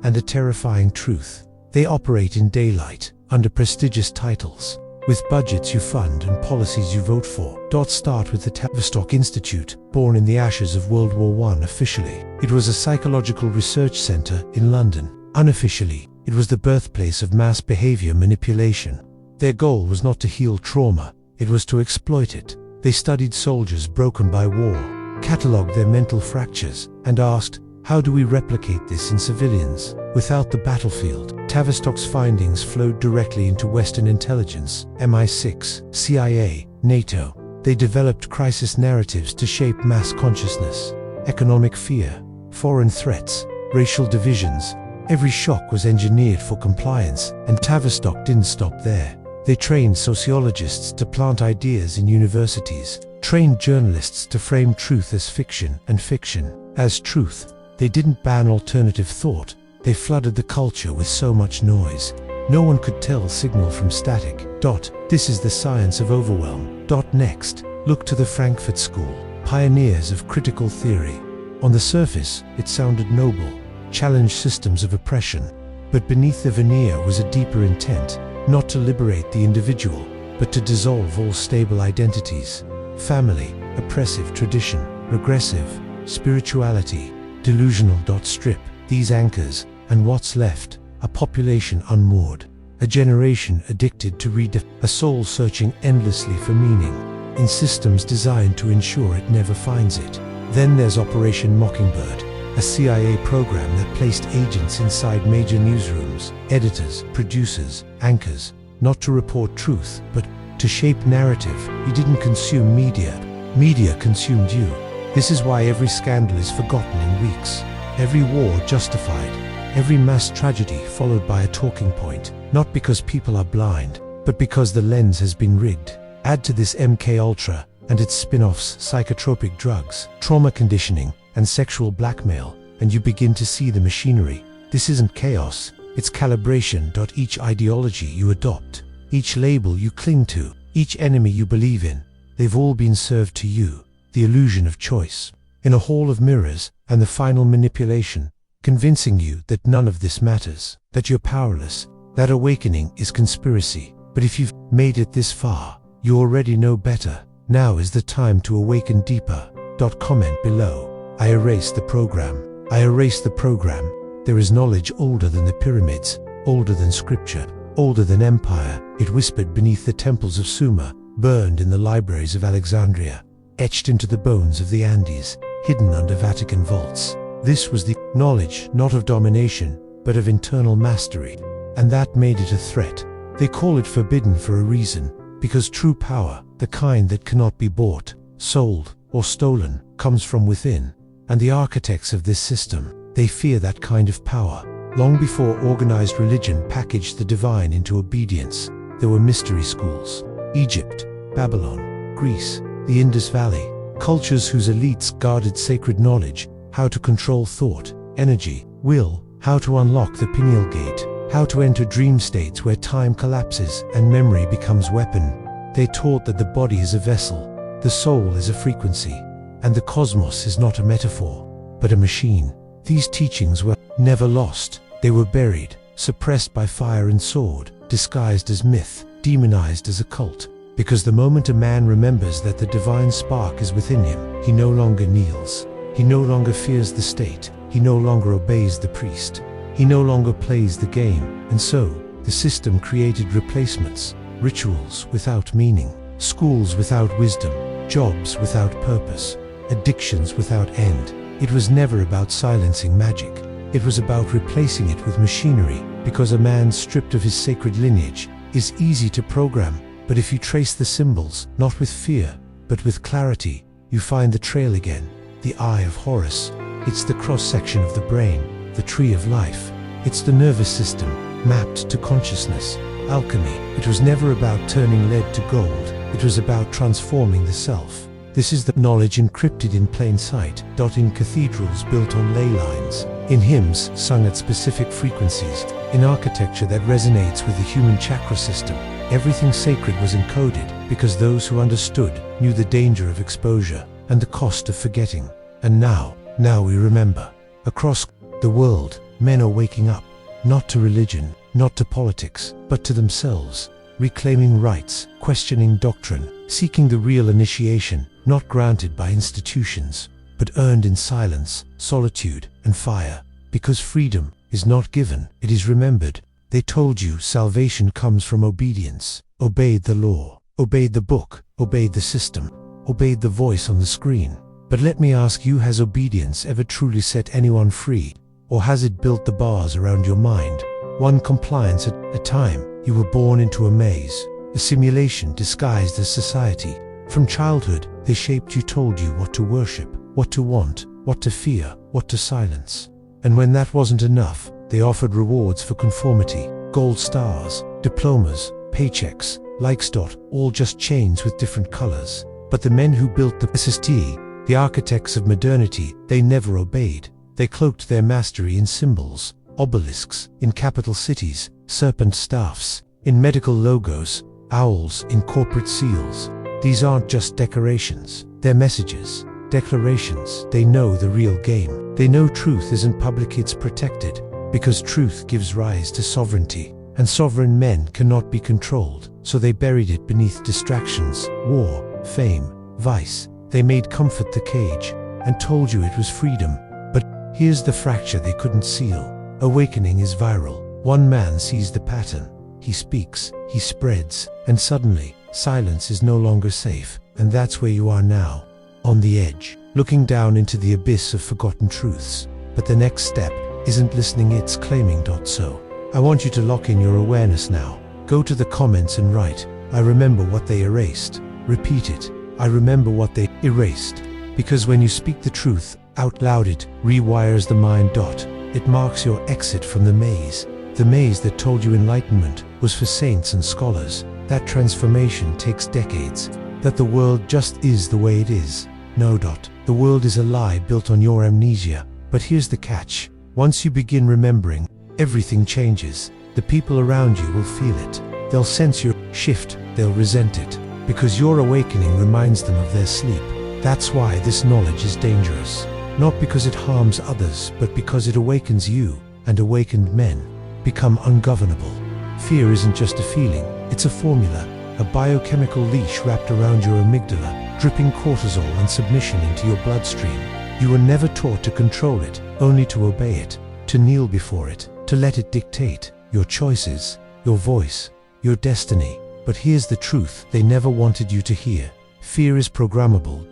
And a terrifying truth. They operate in daylight, under prestigious titles, with budgets you fund and policies you vote for. Start with the Tavistock Institute, born in the ashes of World War I. Officially, it was a psychological research center in London. Unofficially, it was the birthplace of mass behavior manipulation. Their goal was not to heal trauma, it was to exploit it. They studied soldiers broken by war, catalogued their mental fractures, and asked, how do we replicate this in civilians? Without the battlefield, Tavistock's findings flowed directly into Western intelligence, MI6, CIA, NATO. They developed crisis narratives to shape mass consciousness. Economic fear, foreign threats, racial divisions. Every shock was engineered for compliance, and Tavistock didn't stop there. They trained sociologists to plant ideas in universities, trained journalists to frame truth as fiction and fiction as truth. They didn't ban alternative thought, they flooded the culture with so much noise. No one could tell signal from static. This is the science of overwhelm. Next, look to the Frankfurt School, pioneers of critical theory. On the surface, it sounded noble, challenged systems of oppression. But beneath the veneer was a deeper intent, not to liberate the individual, but to dissolve all stable identities. Family, oppressive tradition, regressive, spirituality, delusional. Strip these anchors, and what's left? A population unmoored, a generation addicted to a soul searching endlessly for meaning, in systems designed to ensure it never finds it. Then there's Operation Mockingbird, a CIA program that placed agents inside major newsrooms, editors, producers, anchors, not to report truth, but to shape narrative. You didn't consume media. Media consumed you. This is why every scandal is forgotten in weeks. Every war justified. Every mass tragedy followed by a talking point. Not because people are blind, but because the lens has been rigged. Add to this MK Ultra and its spin-offs, psychotropic drugs, trauma conditioning, and sexual blackmail, and you begin to see the machinery. This isn't chaos, it's calibration. Each ideology you adopt, each label you cling to, each enemy you believe in, they've all been served to you. The illusion of choice. In a hall of mirrors, and the final manipulation, convincing you that none of this matters, that you're powerless, that awakening is conspiracy. But if you've made it this far, you already know better. Now is the time to awaken deeper. Comment below. I erase the program. I erase the program. There is knowledge older than the pyramids, older than scripture, older than empire. It whispered beneath the temples of Sumer, burned in the libraries of Alexandria, etched into the bones of the Andes, hidden under Vatican vaults. This was the knowledge not of domination, but of internal mastery. And that made it a threat. They call it forbidden for a reason, because true power, the kind that cannot be bought, sold, or stolen, comes from within. And the architects of this system, they fear that kind of power. Long before organized religion packaged the divine into obedience, there were mystery schools. Egypt, Babylon, Greece, the Indus Valley, cultures whose elites guarded sacred knowledge, how to control thought, energy, will, how to unlock the pineal gate, how to enter dream states where time collapses and memory becomes weapon. They taught that the body is a vessel, the soul is a frequency, and the cosmos is not a metaphor, but a machine. These teachings were never lost. They were buried, suppressed by fire and sword, disguised as myth, demonized as a cult. Because the moment a man remembers that the divine spark is within him, he no longer kneels. He no longer fears the state. He no longer obeys the priest. He no longer plays the game. And so, the system created replacements, rituals without meaning, schools without wisdom, jobs without purpose, addictions without end. It was never about silencing magic. It was about replacing it with machinery, because a man stripped of his sacred lineage is easy to program. But if you trace the symbols, not with fear, but with clarity, you find the trail again. The Eye of Horus. It's the cross-section of the brain, the tree of life. It's the nervous system, mapped to consciousness. Alchemy. It was never about turning lead to gold. It was about transforming the self. This is the knowledge encrypted in plain sight. In cathedrals built on ley lines, in hymns sung at specific frequencies, in architecture that resonates with the human chakra system. Everything sacred was encoded, because those who understood knew the danger of exposure and the cost of forgetting. And now we remember. Across the world, men are waking up, not to religion, not to politics, but to themselves, reclaiming rights, questioning doctrine, seeking the real initiation, not granted by institutions, but earned in silence, solitude, and fire. Because freedom is not given, it is remembered. They told you salvation comes from obedience. Obeyed the law, obeyed the book, obeyed the system, obeyed the voice on the screen. But let me ask you, has obedience ever truly set anyone free? Or has it built the bars around your mind? One compliance at a time. You were born into a maze, a simulation disguised as society. From childhood, they shaped you, told you what to worship, what to want, what to fear, what to silence. And when that wasn't enough, they offered rewards for conformity, gold stars, diplomas, paychecks, likes. All just chains with different colors. But the men who built the SffZ, the architects of modernity, they never obeyed. They cloaked their mastery in symbols, obelisks, in capital cities, serpent staffs, in medical logos, owls in corporate seals. These aren't just decorations, they're messages, declarations. They know the real game. They know truth isn't public, it's protected, because truth gives rise to sovereignty, and sovereign men cannot be controlled, so they buried it beneath distractions, war, fame, vice. They made comfort the cage, and told you it was freedom. But here's the fracture they couldn't seal. Awakening is viral. One man sees the pattern. He speaks, he spreads, and suddenly, silence is no longer safe. And that's where you are now. On the edge. looking down into the abyss of forgotten truths. But the next step isn't listening, it's claiming. So, I want you to lock in your awareness now. Go to the comments and write, I remember what they erased. Repeat it, I remember what they erased. Because when you speak the truth out loud, it rewires the mind. It marks your exit from the maze that told you enlightenment was for saints and scholars, that transformation takes decades, that the world just is the way it is. No. The world is a lie built on your amnesia. But here's the catch. Once you begin remembering, everything changes. The people around you will feel it. They'll sense your shift, they'll resent it, because your awakening reminds them of their sleep. That's why this knowledge is dangerous. Not because it harms others, but because it awakens you, and awakened men become ungovernable. Fear isn't just a feeling, it's a formula, a biochemical leash wrapped around your amygdala, dripping cortisol and submission into your bloodstream. You were never taught to control it, only to obey it, to kneel before it, to let it dictate your choices, your voice, your destiny. But here's the truth they never wanted you to hear. Fear is programmable.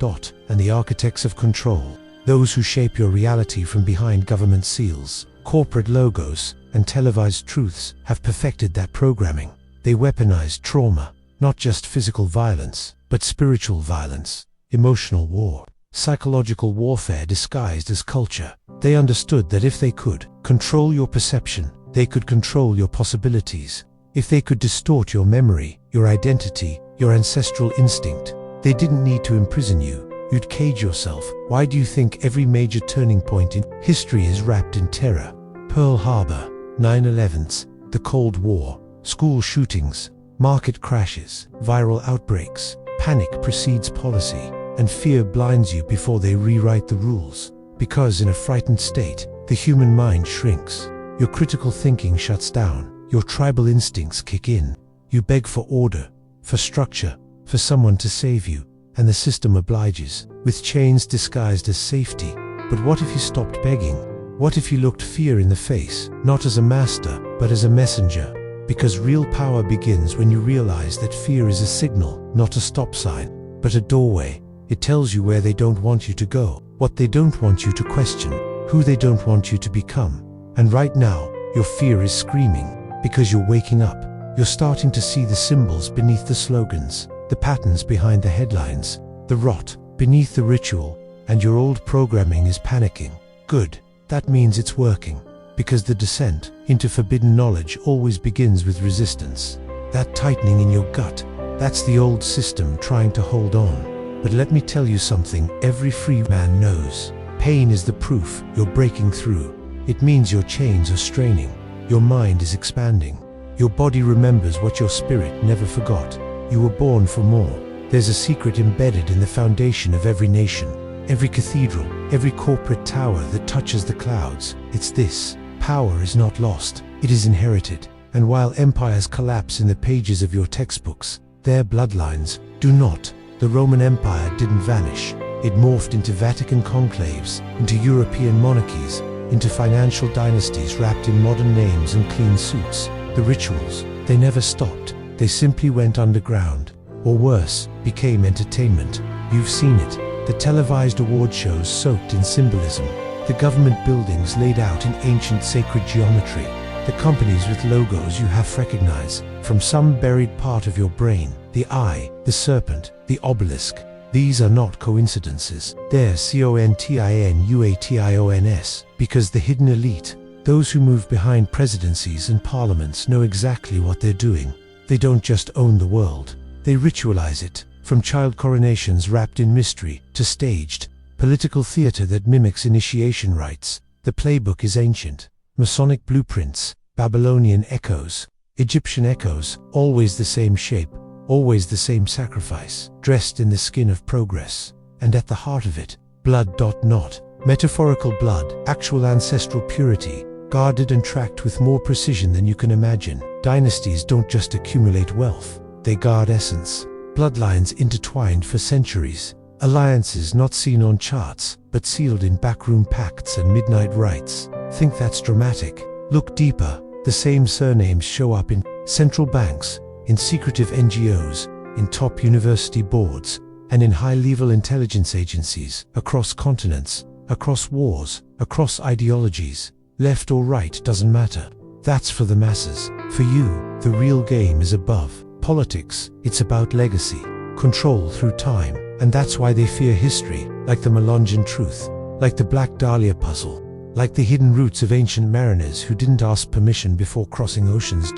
And the architects of control, those who shape your reality from behind government seals, corporate logos, and televised truths, have perfected that programming. They weaponized trauma, not just physical violence, but spiritual violence, emotional war, psychological warfare disguised as culture. They understood that if they could control your perception, they could control your possibilities. If they could distort your memory, your identity, your ancestral instinct, they didn't need to imprison you. You'd cage yourself. Why do you think every major turning point in history is wrapped in terror? Pearl Harbor, 9/11s, the Cold War, school shootings, market crashes, viral outbreaks. Panic precedes policy, and fear blinds you before they rewrite the rules. Because in a frightened state, the human mind shrinks. Your critical thinking shuts down. Your tribal instincts kick in. You beg for order, for structure, for someone to save you, and the system obliges, with chains disguised as safety. But what if you stopped begging? What if you looked fear in the face, not as a master, but as a messenger? Because real power begins when you realize that fear is a signal, not a stop sign, but a doorway. It tells you where they don't want you to go, what they don't want you to question, who they don't want you to become. And right now, your fear is screaming, because you're waking up. You're starting to see the symbols beneath the slogans, the patterns behind the headlines, the rot beneath the ritual, and your old programming is panicking. Good. That means it's working, because the descent into forbidden knowledge always begins with resistance. That tightening in your gut, that's the old system trying to hold on. But let me tell you something every free man knows. Pain is the proof you're breaking through. It means your chains are straining, your mind is expanding, your body remembers what your spirit never forgot. You were born for more. There's a secret embedded in the foundation of every nation, every cathedral, every corporate tower that touches the clouds. It's this: power is not lost, it is inherited. And while empires collapse in the pages of your textbooks, their bloodlines do not. The Roman Empire didn't vanish. It morphed into Vatican conclaves, into European monarchies, into financial dynasties wrapped in modern names and clean suits. The rituals, they never stopped. They simply went underground, or worse, became entertainment. You've seen it. The televised award shows soaked in symbolism, the government buildings laid out in ancient sacred geometry, the companies with logos you half recognize from some buried part of your brain, the eye, the serpent, the obelisk. These are not coincidences. They're CONTINUATIONS, because the hidden elite, those who move behind presidencies and parliaments, know exactly what they're doing. They don't just own the world, they ritualize it. From child coronations wrapped in mystery to staged political theater that mimics initiation rites, the playbook is ancient. Masonic blueprints, Babylonian echoes, Egyptian echoes, always the same shape, always the same sacrifice, dressed in the skin of progress. And at the heart of it, blood. Not metaphorical blood, actual ancestral purity, guarded and tracked with more precision than you can imagine. Dynasties don't just accumulate wealth, they guard essence. Bloodlines intertwined for centuries, alliances not seen on charts, but sealed in backroom pacts and midnight rites. Think that's dramatic? Look deeper. The same surnames show up in central banks, in secretive NGOs, in top university boards, and in high-level intelligence agencies, across continents, across wars, across ideologies, left or right doesn't matter. That's for the masses. For you, the real game is above politics. It's about legacy, control through time, and that's why they fear history, like the Melungeon truth, like the Black Dahlia puzzle, like the hidden roots of ancient mariners who didn't ask permission before crossing oceans.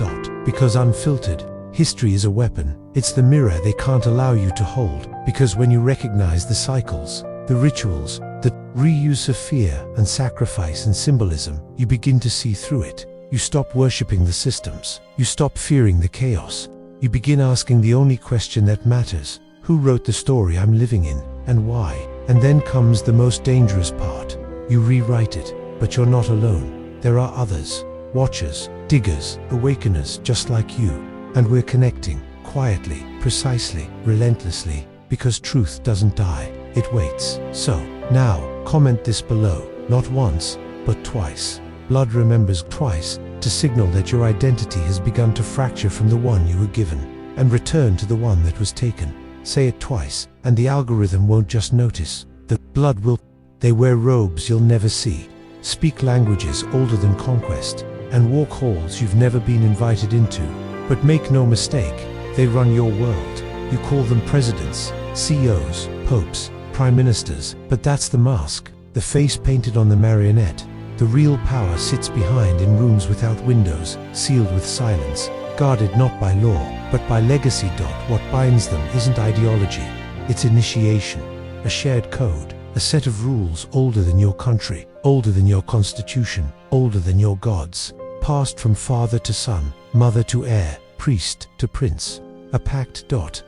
Because unfiltered, history is a weapon. It's the mirror they can't allow you to hold, because when you recognize the cycles, the rituals, the reuse of fear and sacrifice and symbolism, you begin to see through it. You stop worshipping the systems. You stop fearing the chaos. You begin asking the only question that matters: who wrote the story I'm living in, and why? And then comes the most dangerous part. You rewrite it, but you're not alone. There are others, watchers, diggers, awakeners just like you. And we're connecting, quietly, precisely, relentlessly, because truth doesn't die, it waits. So, now, comment this below, not once, but twice. Blood remembers twice, to signal that your identity has begun to fracture from the one you were given, and return to the one that was taken. Say it twice, and the algorithm won't just notice. The blood will. They wear robes you'll never see, speak languages older than conquest, and walk halls you've never been invited into. But make no mistake, they run your world. You call them presidents, CEOs, popes, prime ministers, but that's the mask, the face painted on the marionette. The real power sits behind in rooms without windows, sealed with silence, guarded not by law, but by legacy. What binds them isn't ideology, it's initiation, a shared code, a set of rules older than your country, older than your constitution, older than your gods, passed from father to son, mother to heir, priest to prince. A pact.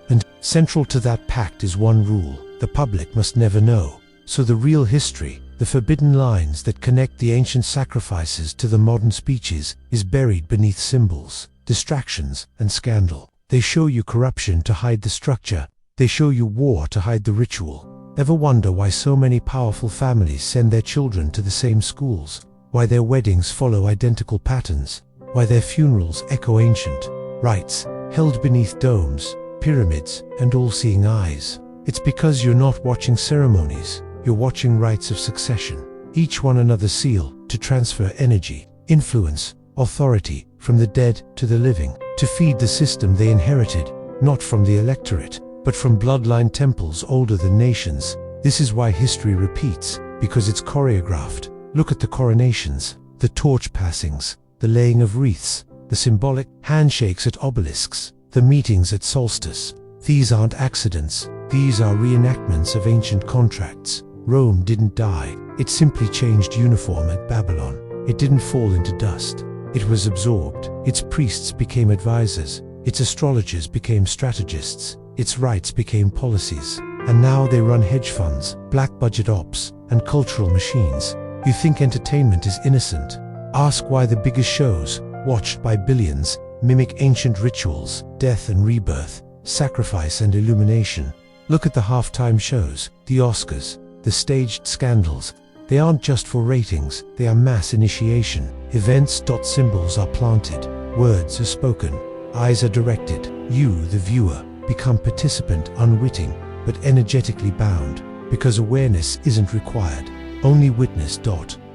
And central to that pact is one rule: the public must never know. So the real history, the forbidden lines that connect the ancient sacrifices to the modern speeches, is buried beneath symbols, distractions, and scandal. They show you corruption to hide the structure. They show you war to hide the ritual. Ever wonder why so many powerful families send their children to the same schools? Why their weddings follow identical patterns? Why their funerals echo ancient rites, held beneath domes, pyramids, and all-seeing eyes? It's because you're not watching ceremonies. You're watching rites of succession, each one another seal to transfer energy, influence, authority from the dead to the living, to feed the system they inherited, not from the electorate, but from bloodline temples older than nations. This is why history repeats, because it's choreographed. Look at the coronations, the torch passings, the laying of wreaths, the symbolic handshakes at obelisks, the meetings at solstice. These aren't accidents, these are reenactments of ancient contracts. Rome didn't die, it simply changed uniform at Babylon. It didn't fall into dust, it was absorbed. Its priests became advisors, its astrologers became strategists, its rites became policies. And now they run hedge funds, black budget ops, and cultural machines. You think entertainment is innocent? Ask why the biggest shows, watched by billions, mimic ancient rituals, death and rebirth, sacrifice and illumination. Look at the halftime shows, the Oscars, the staged scandals. They aren't just for ratings, they are mass initiation. Events. Symbols are planted, words are spoken, eyes are directed. You, the viewer, become participant, unwitting, but energetically bound, because awareness isn't required, only witness.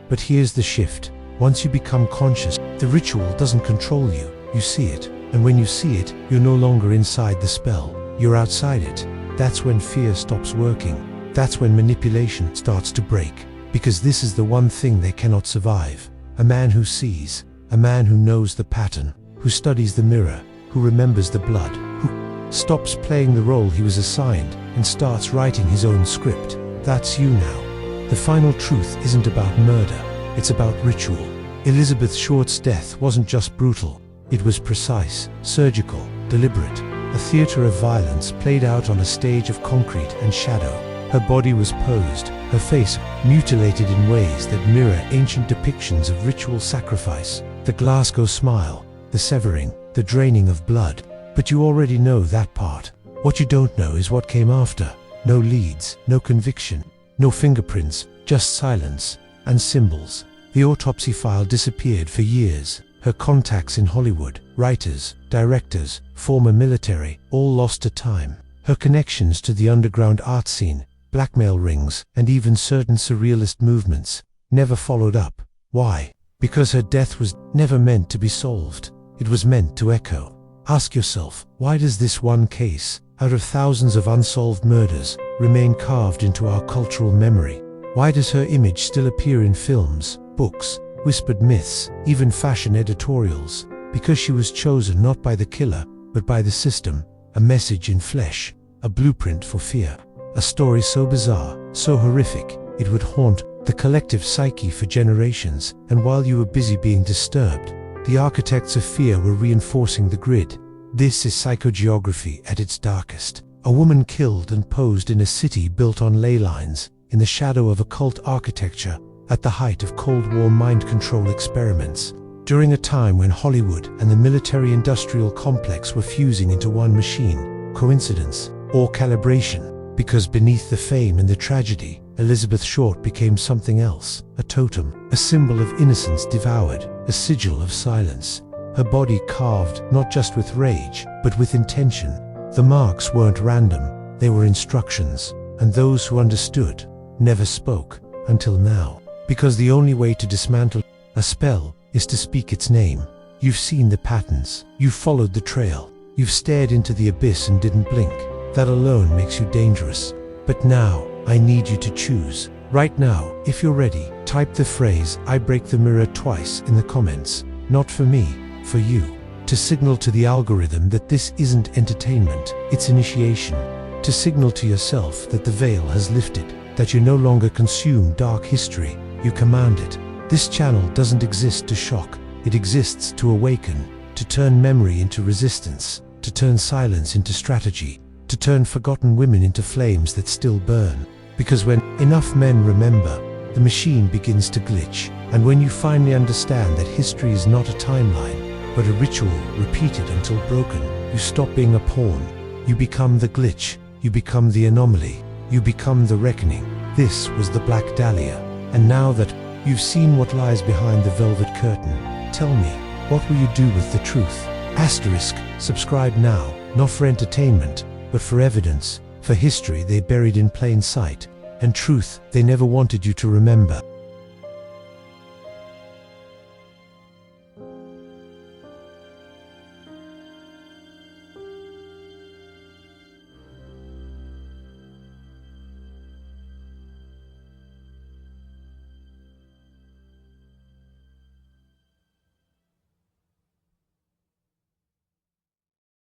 But here's the shift. Once you become conscious, the ritual doesn't control you, you see it. And when you see it, you're no longer inside the spell, you're outside it. That's when fear stops working. That's when manipulation starts to break. Because this is the one thing they cannot survive. A man who sees, a man who knows the pattern, who studies the mirror, who remembers the blood, who stops playing the role he was assigned and starts writing his own script. That's you now. The final truth isn't about murder, it's about ritual. Elizabeth Short's death wasn't just brutal, it was precise, surgical, deliberate. A theater of violence played out on a stage of concrete and shadow. Her body was posed, her face mutilated in ways that mirror ancient depictions of ritual sacrifice. The Glasgow smile, the severing, the draining of blood. But you already know that part. What you don't know is what came after. No leads, no conviction, no fingerprints, just silence and symbols. The autopsy file disappeared for years. Her contacts in Hollywood, writers, directors, former military, all lost to time. Her connections to the underground art scene, blackmail rings, and even certain surrealist movements never followed up. Why? Because her death was never meant to be solved. It was meant to echo. Ask yourself, why does this one case, out of thousands of unsolved murders, remain carved into our cultural memory? Why does her image still appear in films, books, whispered myths, even fashion editorials? Because she was chosen not by the killer, but by the system, a message in flesh, a blueprint for fear. A story so bizarre, so horrific, it would haunt the collective psyche for generations, and while you were busy being disturbed, the architects of fear were reinforcing the grid. This is psychogeography at its darkest. A woman killed and posed in a city built on ley lines, in the shadow of occult architecture, at the height of Cold War mind control experiments, during a time when Hollywood and the military-industrial complex were fusing into one machine. Coincidence or calibration? Because beneath the fame and the tragedy, Elizabeth Short became something else, a totem, a symbol of innocence devoured, a sigil of silence. Her body carved not just with rage, but with intention. The marks weren't random, they were instructions, and those who understood never spoke, until now. Because the only way to dismantle a spell is to speak its name. You've seen the patterns, you've followed the trail, you've stared into the abyss and didn't blink. That alone makes you dangerous. But now, I need you to choose. Right now, if you're ready, type the phrase, "I break the mirror" twice in the comments. Not for me, for you. To signal to the algorithm that this isn't entertainment, it's initiation. To signal to yourself that the veil has lifted, that you no longer consume dark history, you command it. This channel doesn't exist to shock, it exists to awaken, to turn memory into resistance, to turn silence into strategy, to turn forgotten women into flames that still burn. Because when enough men remember, the machine begins to glitch. And when you finally understand that history is not a timeline, but a ritual repeated until broken, you stop being a pawn. You become the glitch, you become the anomaly, you become the reckoning. This was the Black Dahlia. And now that you've seen what lies behind the velvet curtain, tell me, what will you do with the truth? Asterisk, subscribe now, not for entertainment, but for evidence, for history they buried in plain sight, and truth they never wanted you to remember.